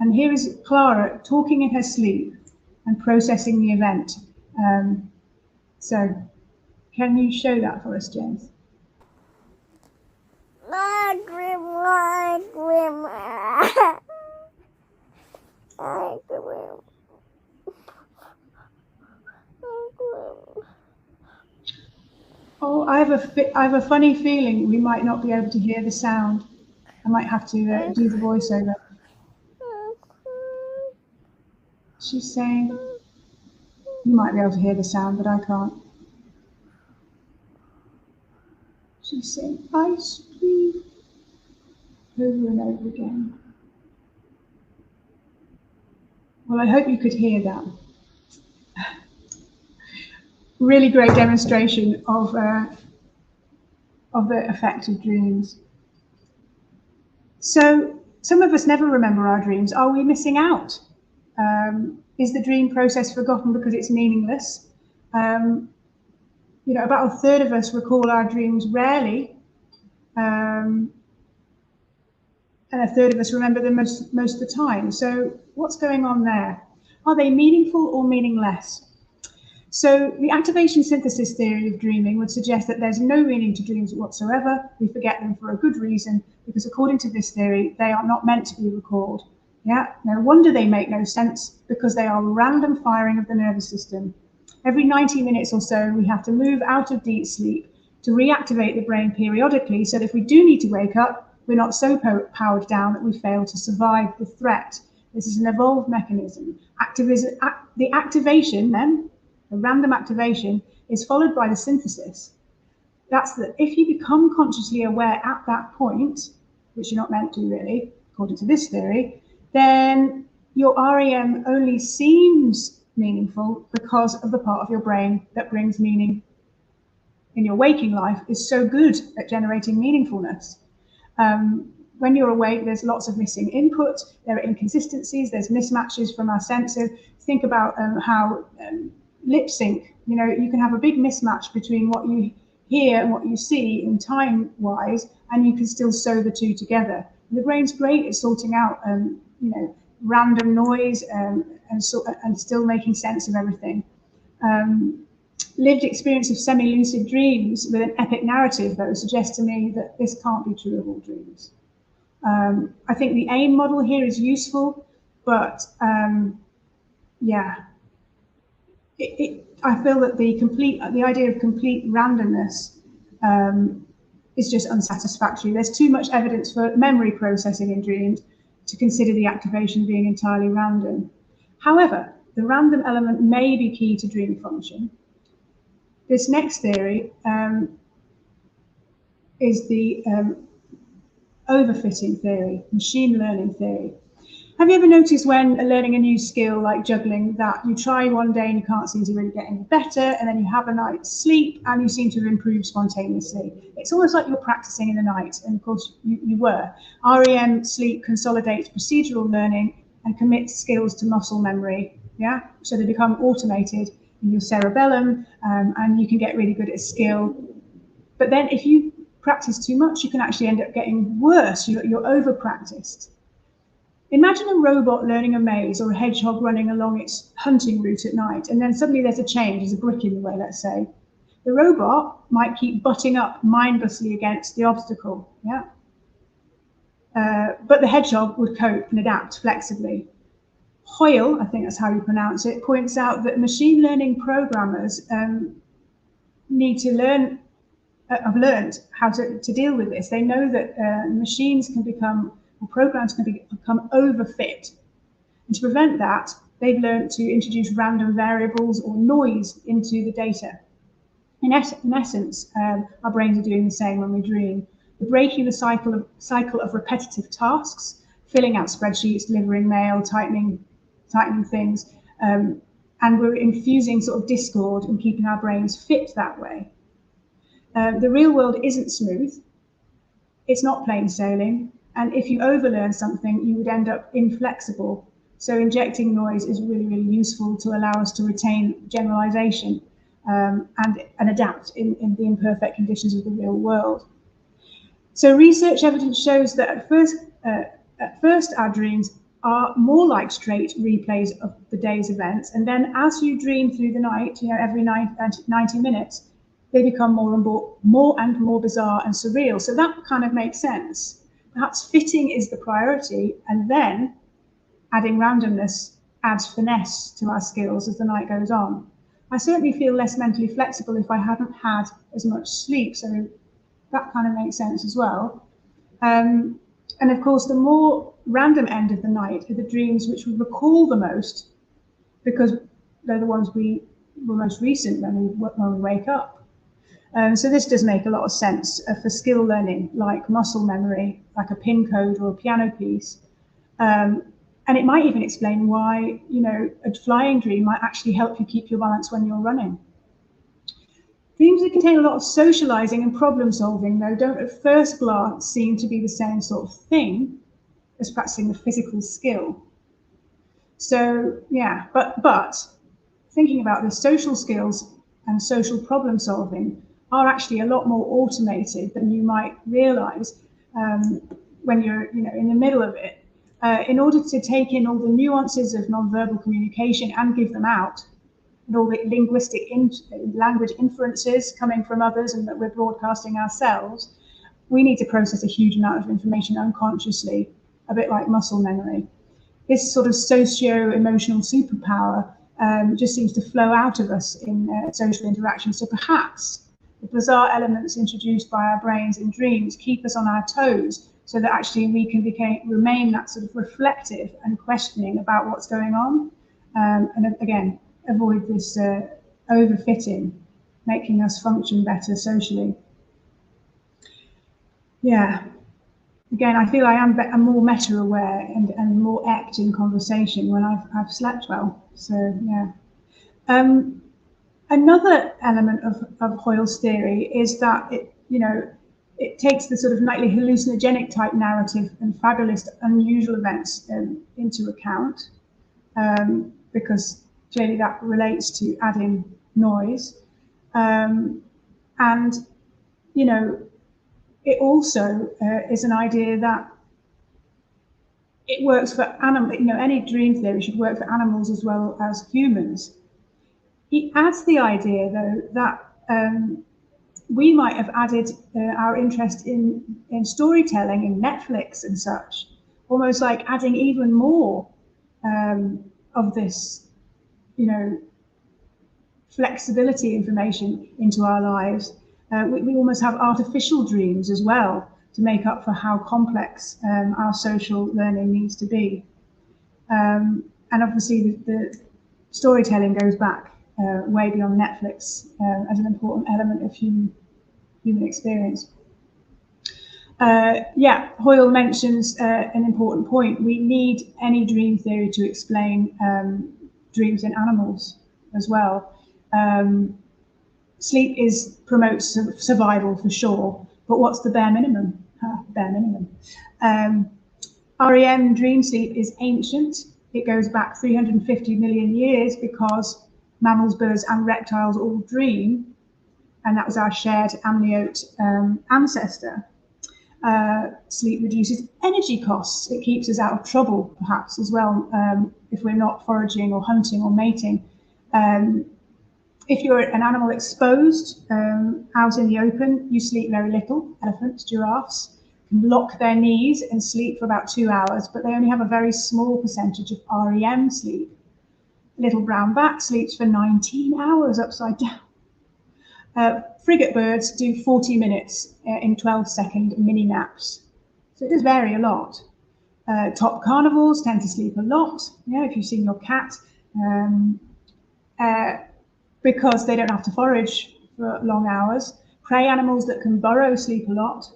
And here is Clara talking in her sleep and processing the event. So can you show that for us, James? Oh, I have a funny feeling we might not be able to hear the sound. I might have to do the voiceover. She's saying, you might be able to hear the sound, but I can't. She's saying, ice cream, over and over again. Well, I hope you could hear that. Really great demonstration of the effect of dreams. So some of us never remember our dreams. Are we missing out? Is the dream process forgotten because it's meaningless? About a third of us recall our dreams rarely, and a third of us remember them most of the time. So what's going on there? Are they meaningful or meaningless? So the activation synthesis theory of dreaming would suggest that there's no meaning to dreams whatsoever. We forget them for a good reason, because according to this theory, they are not meant to be recalled. Yeah, no wonder they make no sense, because they are random firing of the nervous system. Every 90 minutes or so, we have to move out of deep sleep to reactivate the brain periodically, so that if we do need to wake up, we're not so powered down that we fail to survive the threat. This is an evolved mechanism. The activation then, the random activation, is followed by the synthesis. That's that if you become consciously aware at that point, which you're not meant to really, according to this theory, then your REM only seems meaningful because of the part of your brain that brings meaning in your waking life is so good at generating meaningfulness. When you're awake, there's lots of missing input, there are inconsistencies, there's mismatches from our senses. Think about how lip sync, you can have a big mismatch between what you hear and what you see in time-wise, and you can still sew the two together. And the brain's great at sorting out, random noise and still making sense of everything. Lived experience of semi-lucid dreams with an epic narrative, though, suggests to me that this can't be true of all dreams. I think the AIM model here is useful, but I feel that the idea of complete randomness is just unsatisfactory. There's too much evidence for memory processing in dreams, to consider the activation being entirely random. However, the random element may be key to dream function. This next theory is the overfitting theory, machine learning theory. Have you ever noticed when learning a new skill like juggling that you try one day and you can't seem to really get any better, and then you have a night's sleep and you seem to improve spontaneously? It's almost like you're practicing in the night, and of course you were. REM sleep consolidates procedural learning and commits skills to muscle memory, yeah? So they become automated in your cerebellum, and you can get really good at a skill. But then if you practice too much, you can actually end up getting worse. You're over-practiced. Imagine a robot learning a maze, or a hedgehog running along its hunting route at night, and then suddenly there's a change, there's a brick in the way, let's say. The robot might keep butting up mindlessly against the obstacle, yeah? But the hedgehog would cope and adapt flexibly. Hoyle, I think that's how you pronounce it, points out that machine learning programmers need to have learned how to deal with this. They know that machines can become, or programs can become overfit. And to prevent that, they've learned to introduce random variables or noise into the data. In essence, our brains are doing the same when we dream. We're breaking the cycle of repetitive tasks, filling out spreadsheets, delivering mail, tightening things, and we're infusing sort of discord and keeping our brains fit that way. The real world isn't smooth. It's not plain sailing. And if you overlearn something, you would end up inflexible. So injecting noise is really, really useful to allow us to retain generalization and adapt in the imperfect conditions of the real world. So research evidence shows that at first our dreams are more like straight replays of the day's events. And then as you dream through the night, every 90 minutes, they become more and more bizarre and surreal. So that kind of makes sense. Perhaps fitting is the priority, and then adding randomness adds finesse to our skills as the night goes on. I certainly feel less mentally flexible if I hadn't had as much sleep, so that kind of makes sense as well. And of course, the more random end of the night are the dreams which we recall the most, because they're the ones we were most recent when we wake up. So this does make a lot of sense for skill learning, like muscle memory, like a pin code or a piano piece. And it might even explain why, a flying dream might actually help you keep your balance when you're running. Dreams that contain a lot of socializing and problem solving, though, don't at first glance seem to be the same sort of thing as practicing a physical skill. So, yeah, but thinking about this, social skills and social problem solving are actually a lot more automated than you might realize when you're in the middle of it. In order to take in all the nuances of nonverbal communication and give them out, and all the linguistic language inferences coming from others and that we're broadcasting ourselves, we need to process a huge amount of information unconsciously, a bit like muscle memory. This sort of socio-emotional superpower just seems to flow out of us in social interaction. So perhaps the bizarre elements introduced by our brains in dreams keep us on our toes, so that actually we can remain that sort of reflective and questioning about what's going on. And again, avoid this overfitting, making us function better socially. Yeah. Again, I feel I'm more meta-aware and more apt in conversation when I've slept well. So yeah. Another element of Hoyle's theory is that it takes the sort of nightly hallucinogenic type narrative and fabulous, unusual events into account, because clearly that relates to adding noise, and it also is an idea that it works for animals. Any dream theory should work for animals as well as humans. He adds the idea, though, that we might have added our interest in storytelling in Netflix and such, almost like adding even more of this, flexibility information into our lives. We almost have artificial dreams as well. to make up for how complex our social learning needs to be. And obviously the storytelling goes back way beyond Netflix as an important element of human experience. Yeah, Hoyle mentions an important point. We need any dream theory to explain dreams in animals as well. Sleep promotes survival for sure, but what's the bare minimum? Bare minimum. REM dream sleep is ancient. It goes back 350 million years because mammals, birds, and reptiles all dream, and that was our shared amniote ancestor. Sleep reduces energy costs. It keeps us out of trouble, perhaps, as well, if we're not foraging or hunting or mating. If you're an animal exposed out in the open, you sleep very little. Elephants, giraffes can lock their knees and sleep for about 2 hours, but they only have a very small percentage of REM sleep. Little brown bat sleeps for 19 hours upside down. Frigate birds do 40 minutes in 12-second mini naps. So it does vary a lot. Top carnivores tend to sleep a lot. Yeah, if you've seen your cat, because they don't have to forage for long hours. Prey animals that can burrow sleep a lot.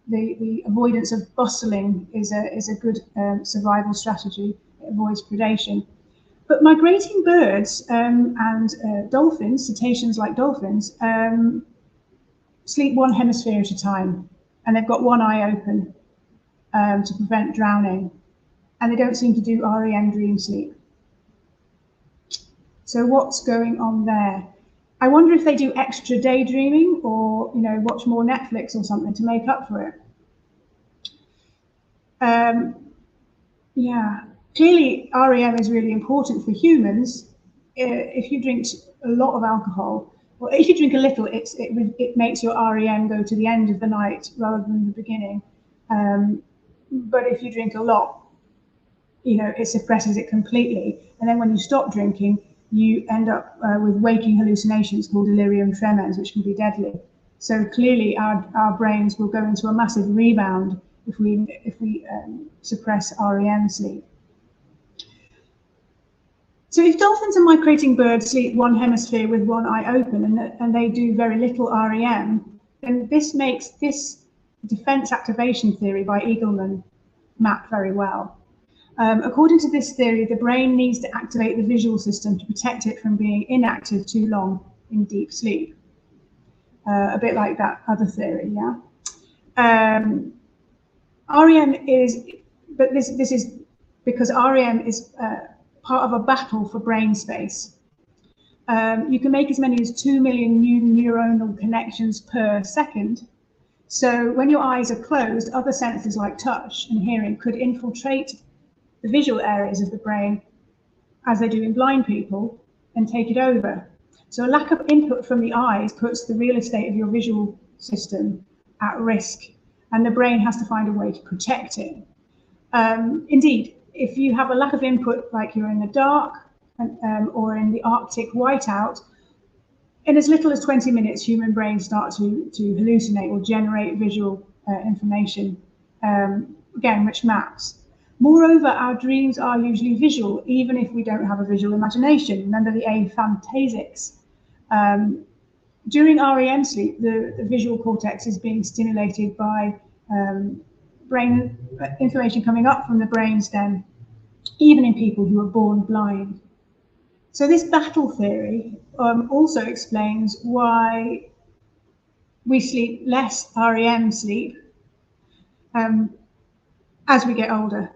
The avoidance of bustling is a good survival strategy. It avoids predation. But migrating birds and dolphins, cetaceans like dolphins, sleep one hemisphere at a time, and they've got one eye open to prevent drowning, and they don't seem to do REM dream sleep. So what's going on there? I wonder if they do extra daydreaming or, watch more Netflix or something to make up for it. Yeah, clearly REM is really important for humans. If you drink a lot of alcohol, or if you drink a little, it makes your REM go to the end of the night rather than the beginning. But if you drink a lot, it suppresses it completely. And then when you stop drinking, you end up with waking hallucinations called delirium tremens, which can be deadly. So clearly our brains will go into a massive rebound if we suppress REM sleep. So if dolphins and migrating birds sleep one hemisphere with one eye open and they do very little REM, then this makes this defense activation theory by Eagleman map very well. According to this theory, the brain needs to activate the visual system to protect it from being inactive too long in deep sleep. A bit like that other theory, yeah? REM is, but this is because REM is part of a battle for brain space. You can make as many as 2 million new neuronal connections per second. So when your eyes are closed, other senses like touch and hearing could infiltrate the visual areas of the brain, as they do in blind people, and take it over. So a lack of input from the eyes puts the real estate of your visual system at risk, and the brain has to find a way to protect it. Indeed, if you have a lack of input, like you're in the dark or in the Arctic whiteout, in as little as 20 minutes, human brains start to hallucinate or generate visual information, again, which maps. Moreover, our dreams are usually visual, even if we don't have a visual imagination. Remember the aphantasics. During REM sleep, the visual cortex is being stimulated by brain information coming up from the brainstem, even in people who are born blind. So this battle theory also explains why we sleep less REM sleep as we get older.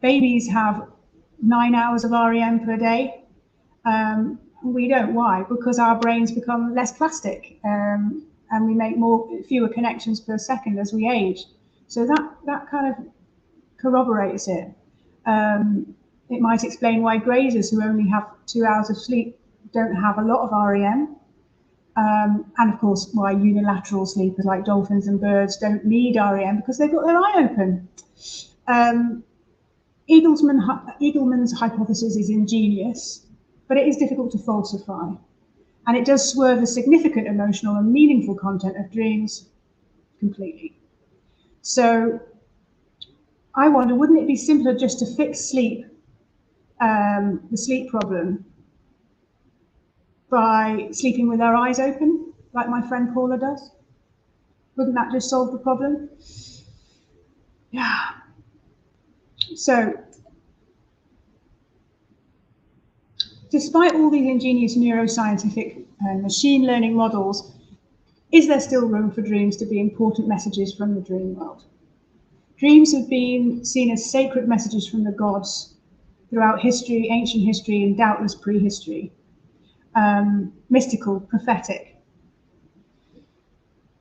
Babies have 9 hours of REM per day. We don't. Why? Because our brains become less plastic and we make fewer connections per second as we age. So that kind of corroborates it. It might explain why grazers who only have 2 hours of sleep don't have a lot of REM. And of course, why unilateral sleepers like dolphins and birds don't need REM because they've got their eye open. Eagleman's hypothesis is ingenious, but it is difficult to falsify. And it does swerve the significant emotional and meaningful content of dreams completely. So I wonder, wouldn't it be simpler just to fix sleep, the sleep problem, by sleeping with our eyes open, like my friend Paula does? Wouldn't that just solve the problem? Yeah. So, despite all these ingenious neuroscientific and machine learning models, is there still room for dreams to be important messages from the dream world? Dreams have been seen as sacred messages from the gods throughout history, ancient history, and doubtless prehistory. Mystical, prophetic.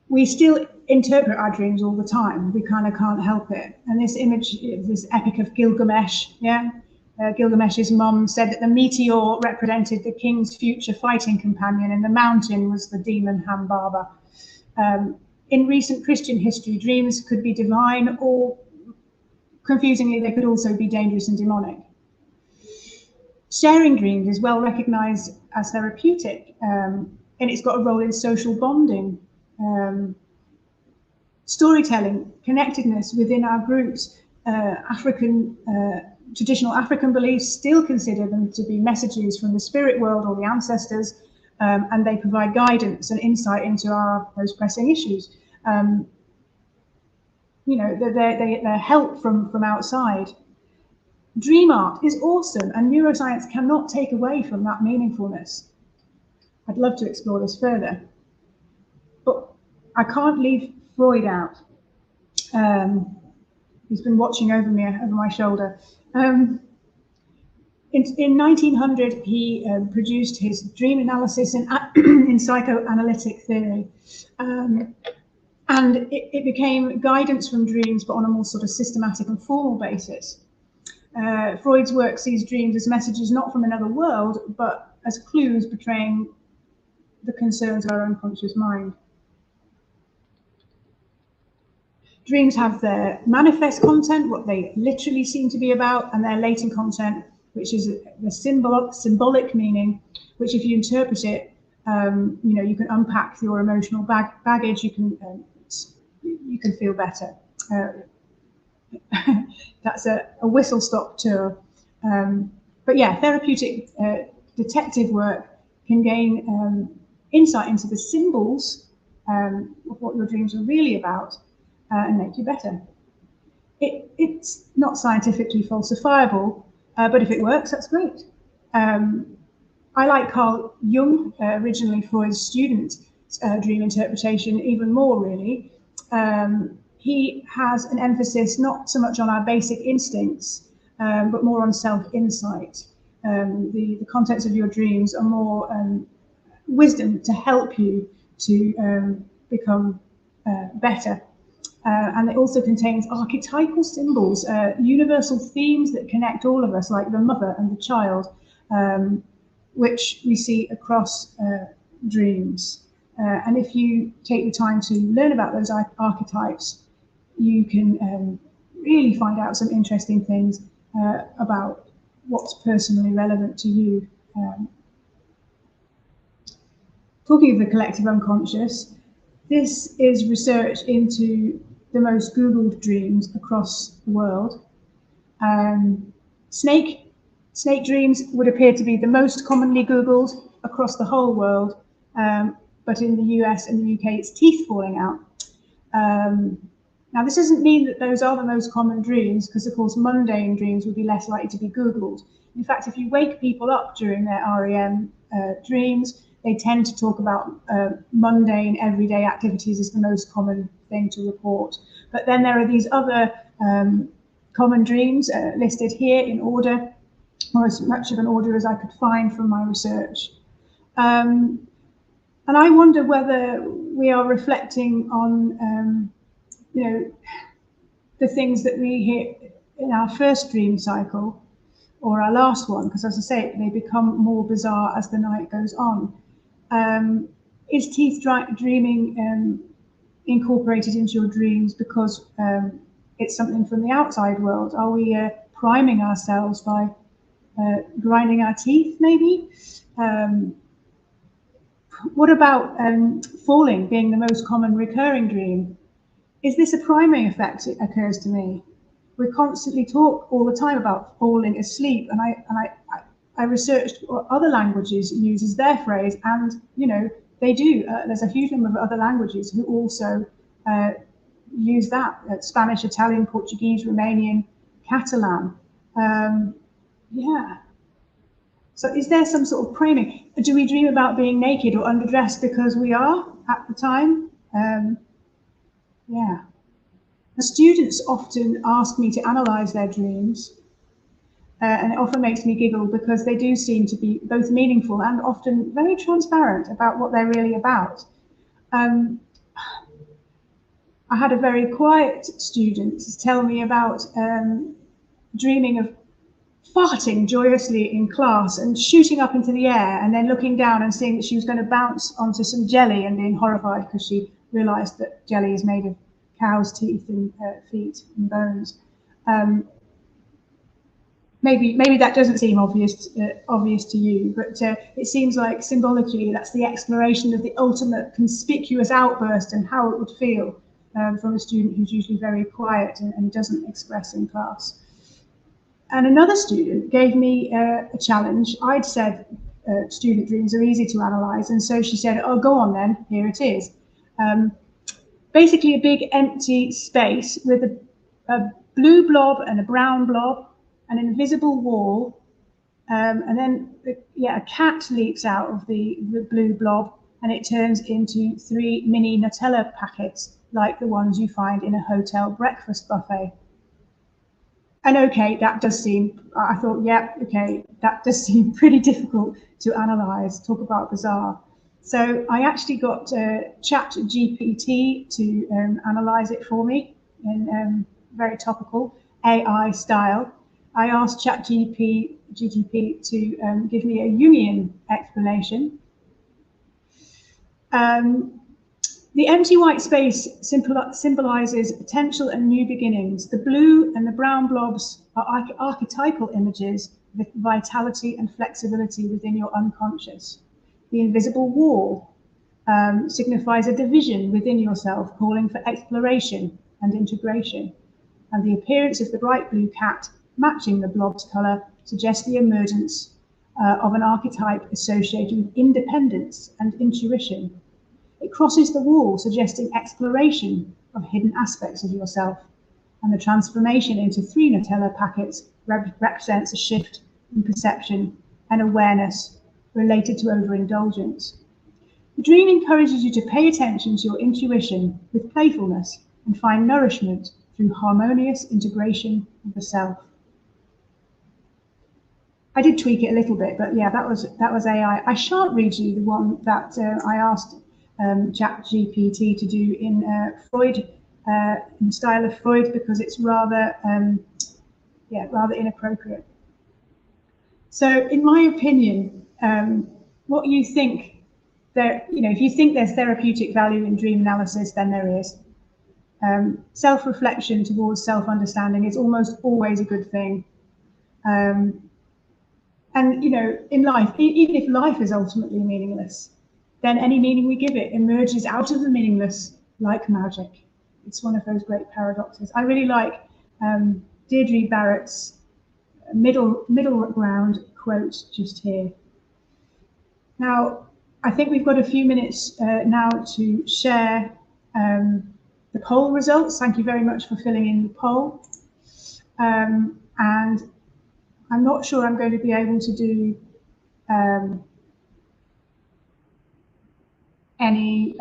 We still interpret our dreams all the time. We kind of can't help it. And this image, this epic of Gilgamesh, yeah? Gilgamesh's mum said that the meteor represented the king's future fighting companion, and the mountain was the demon Hambaba. In recent Christian history, dreams could be divine, or confusingly, they could also be dangerous and demonic. Sharing dreams is well recognized as therapeutic, and it's got a role in social bonding, storytelling, connectedness within our groups. Traditional African beliefs still consider them to be messages from the spirit world or the ancestors, and they provide guidance and insight into our most pressing issues. They're help from outside. Dream art is awesome, and neuroscience cannot take away from that meaningfulness. I'd love to explore this further, but I can't leave Freud out. He's been watching over me, over my shoulder. In 1900, he produced his dream analysis in psychoanalytic theory. And it became guidance from dreams, but on a more sort of systematic and formal basis. Freud's work sees dreams as messages not from another world, but as clues betraying the concerns of our unconscious mind. Dreams have their manifest content, what they literally seem to be about, and their latent content, which is the symbolic meaning, which if you interpret it, you can unpack your emotional baggage, you can feel better. That's a whistle-stop tour. But yeah, therapeutic detective work can gain insight into the symbols of what your dreams are really about and make you better. It's not scientifically falsifiable, but if it works, that's great. I like Carl Jung, originally Freud's student, dream interpretation even more, really. He has an emphasis not so much on our basic instincts, but more on self-insight. The contents of your dreams are more wisdom to help you to become better. And it also contains archetypal symbols, universal themes that connect all of us, like the mother and the child, which we see across dreams. And if you take the time to learn about those archetypes, you can really find out some interesting things about what's personally relevant to you. Talking of the collective unconscious, this is research into the most Googled dreams across the world. Snake dreams would appear to be the most commonly Googled across the whole world, but in the US and the UK, it's teeth falling out. Now, this doesn't mean that those are the most common dreams, because of course mundane dreams would be less likely to be Googled. In fact, if you wake people up during their REM dreams, they tend to talk about mundane, everyday activities as the most common thing to report. But then there are these other common dreams listed here in order, or as much of an order as I could find from my research. And I wonder whether we are reflecting on, the things that we hear in our first dream cycle or our last one, because as I say, they become more bizarre as the night goes on. Is teeth dreaming incorporated into your dreams because it's something from the outside world? Are we priming ourselves by grinding our teeth, maybe? What about falling being the most common recurring dream? Is this a primary effect? It occurs to me. We constantly talk all the time about falling asleep, and I researched what other languages uses their phrase, and they do. There's a huge number of other languages who also use that: Spanish, Italian, Portuguese, Romanian, Catalan. Yeah. So is there some sort of priming? Do we dream about being naked or underdressed because we are at the time? Yeah. The students often ask me to analyse their dreams, and it often makes me giggle because they do seem to be both meaningful and often very transparent about what they're really about. I had a very quiet student tell me about dreaming of farting joyously in class and shooting up into the air and then looking down and seeing that she was going to bounce onto some jelly and being horrified because she realised that jelly is made of cow's teeth and feet and bones. Maybe that doesn't seem obvious to you, but it seems like symbolically that's the exploration of the ultimate conspicuous outburst and how it would feel from a student who's usually very quiet and doesn't express in class. And another student gave me a challenge. I'd said student dreams are easy to analyse, and so she said, "Oh, go on then, here it is." Basically a big empty space with a blue blob and a brown blob, an invisible wall, and then a cat leaps out of the blue blob and it turns into 3 mini Nutella packets like the ones you find in a hotel breakfast buffet. And okay, that does seem, I thought, yeah, okay, that does seem pretty difficult to analyse, talk about bizarre. So I actually got ChatGPT to analyse it for me in very topical AI style. I asked ChatGPT to give me a Jungian explanation. The empty white space symbolises potential and new beginnings. The blue and the brown blobs are archetypal images of vitality and flexibility within your unconscious. The invisible wall signifies a division within yourself, calling for exploration and integration. And the appearance of the bright blue cat matching the blob's colour suggests the emergence of an archetype associated with independence and intuition. It crosses the wall, suggesting exploration of hidden aspects of yourself, and the transformation into 3 Nutella packets represents a shift in perception and awareness related to overindulgence. The dream encourages you to pay attention to your intuition with playfulness and find nourishment through harmonious integration of the self. I did tweak it a little bit, but yeah, that was AI. I shan't read you the one that I asked ChatGPT to do in Freud, in the style of Freud, because it's rather inappropriate. So, in my opinion, what you think if you think there's therapeutic value in dream analysis, then there is. Self-reflection towards self-understanding is almost always a good thing. And in life, even if life is ultimately meaningless, then any meaning we give it emerges out of the meaningless like magic. It's one of those great paradoxes. I really like Deirdre Barrett's middle ground quote just here. Now, I think we've got a few minutes now to share the poll results. Thank you very much for filling in the poll. And I'm not sure I'm going to be able to do any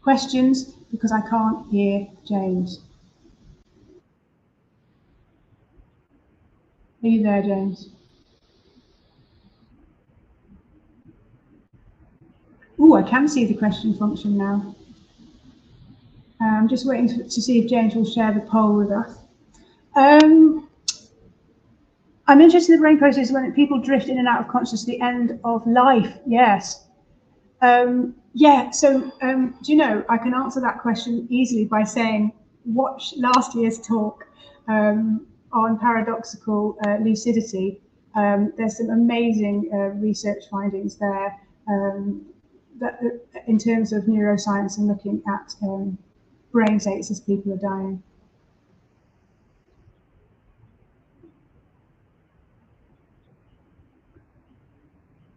questions because I can't hear James. Are you there, James? Oh, I can see the question function now. I'm just waiting to see if James will share the poll with us. I'm interested in the brain process when people drift in and out of consciousness at the end of life. Yes. Do you know, I can answer that question easily by saying, watch last year's talk on paradoxical lucidity. There's some amazing research findings there that in terms of neuroscience and looking at brain states as people are dying.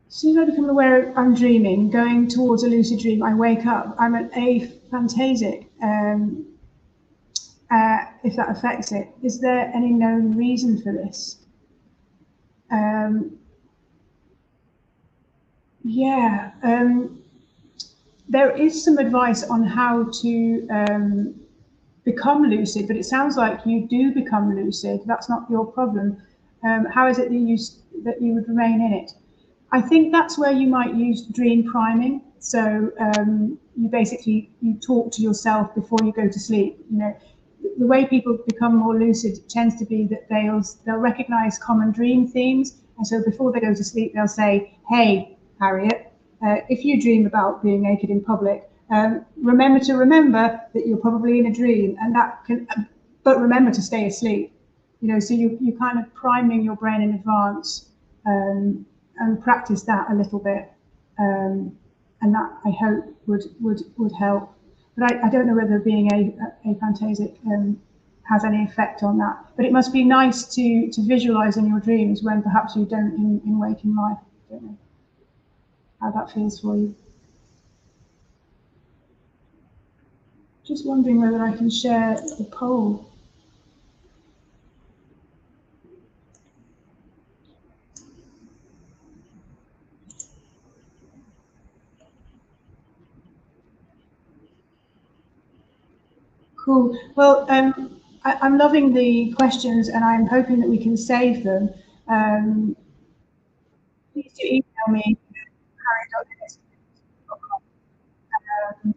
As soon as I become aware I'm dreaming, going towards a lucid dream, I wake up, I'm an aphantasic. If that affects it, is there any known reason for this? Um, yeah, there is some advice on how to become lucid, but it sounds like you do become lucid. That's not your problem. How is it that you would remain in it? I think that's where you might use dream priming. So you talk to yourself before you go to sleep. You know, the way people become more lucid tends to be that they'll recognize common dream themes, and so before they go to sleep, they'll say, "Hey, Harriet, if you dream about being naked in public, remember that you're probably in a dream, and but remember to stay asleep." You know, so you kind of priming your brain in advance, and practice that a little bit, and that I hope would help. But I don't know whether being aphantasic has any effect on that. But it must be nice to visualize in your dreams when perhaps you don't in waking life. I don't know how that feels for you. Just wondering whether I can share the poll. Cool. Well, I'm loving the questions, and I'm hoping that we can save them. Please do email me, harry.ennis.com, if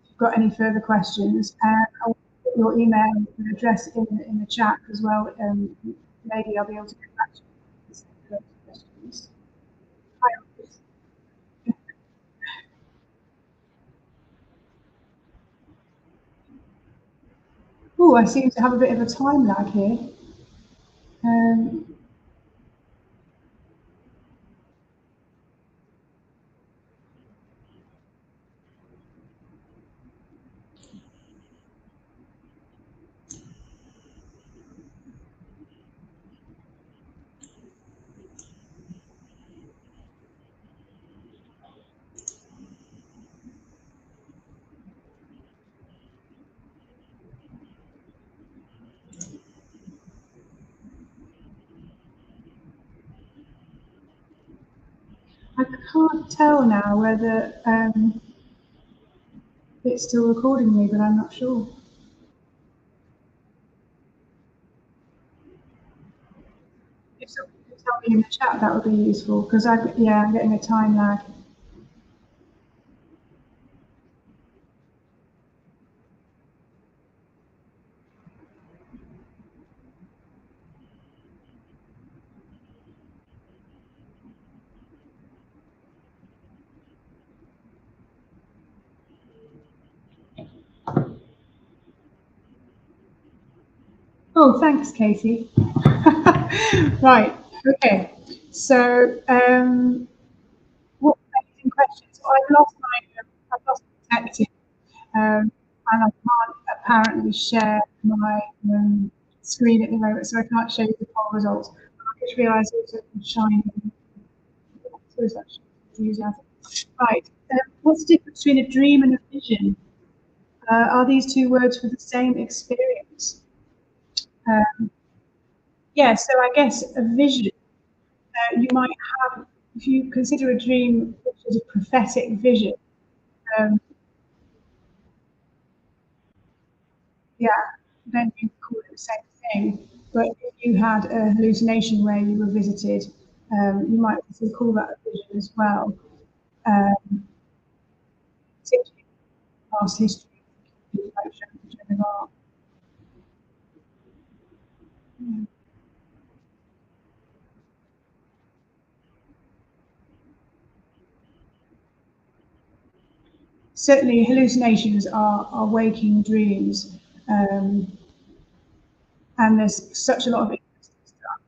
you've got any further questions. And I'll put your email address in the chat as well. Maybe I'll be able to get back to you with those questions. Oh, I seem to have a bit of a time lag here. Um, I can't tell now whether it's still recording me, but I'm not sure. If somebody could tell me in the chat, that would be useful because I'm getting a time lag. Oh, thanks, Katie. Right. Okay. So, what amazing questions? So I've lost my detective, and I can't apparently share my screen at the moment, so I can't show you the poll results. I just realised it was shining. So is that enthusiasm? Right. What's the difference between a dream and a vision? Are these two words for the same experience? Um, yeah. So I guess a vision. You might have, if you consider a dream which is a prophetic vision, um, yeah, then you call it the same thing. But if you had a hallucination where you were visited, you might also call that a vision as well. Um, Particularly past history, like Joan of Arc. Yeah. Certainly, hallucinations are waking dreams, um, and there's such a lot of interesting stuff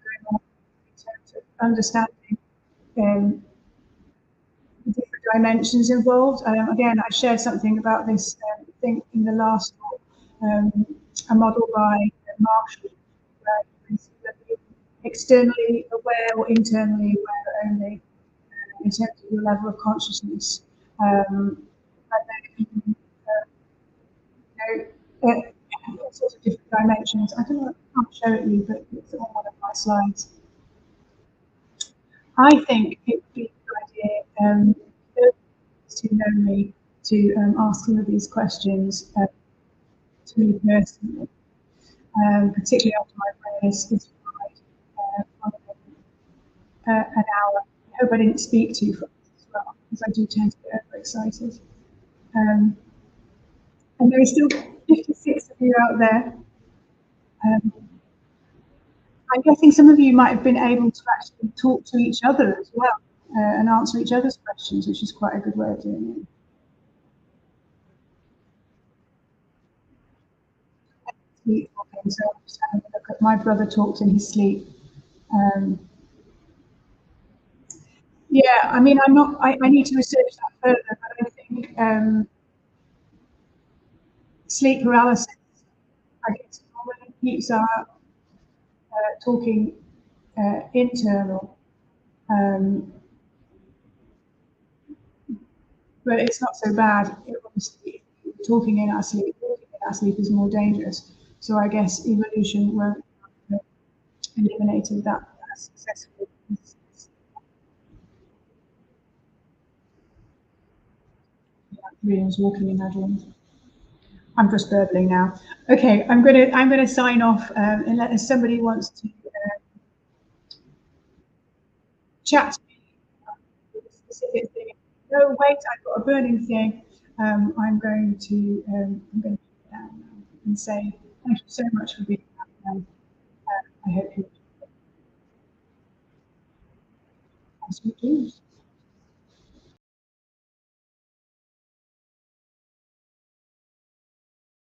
going on in terms of understanding um, different dimensions involved. Again, I shared something about this think in the last talk, a model by Marshall, where you can see that you're externally aware or internally aware only in terms of your level of consciousness. But then, all sorts of different dimensions. I don't know, I can't show it you, but it's on one of my slides. I think it would be a good idea to know me to ask some of these questions to me personally, particularly after my brain is fried on an hour. I hope I didn't speak too fast as well, because I do tend to get overexcited. And there are still 56 of you out there. I'm guessing some of you might have been able to actually talk to each other as well and answer each other's questions, which is quite a good way of doing it. Sleep talking, so I'm just having a look at my brother talked in his sleep. Yeah, I mean, I need to research that further, but I think sleep paralysis, I guess, normally keeps our talking internal, but it's not so bad. Obviously, talking in our sleep is more dangerous. So I guess evolution won't have eliminated that successfully. Williams walking in Adelaide. I'm just burbling now. Okay, I'm gonna sign off unless somebody wants to chat to me with a specific thing. No, wait, I've got a burning thing. I'm going to put it down now and say thank you so much for being here. I hope you enjoyed it.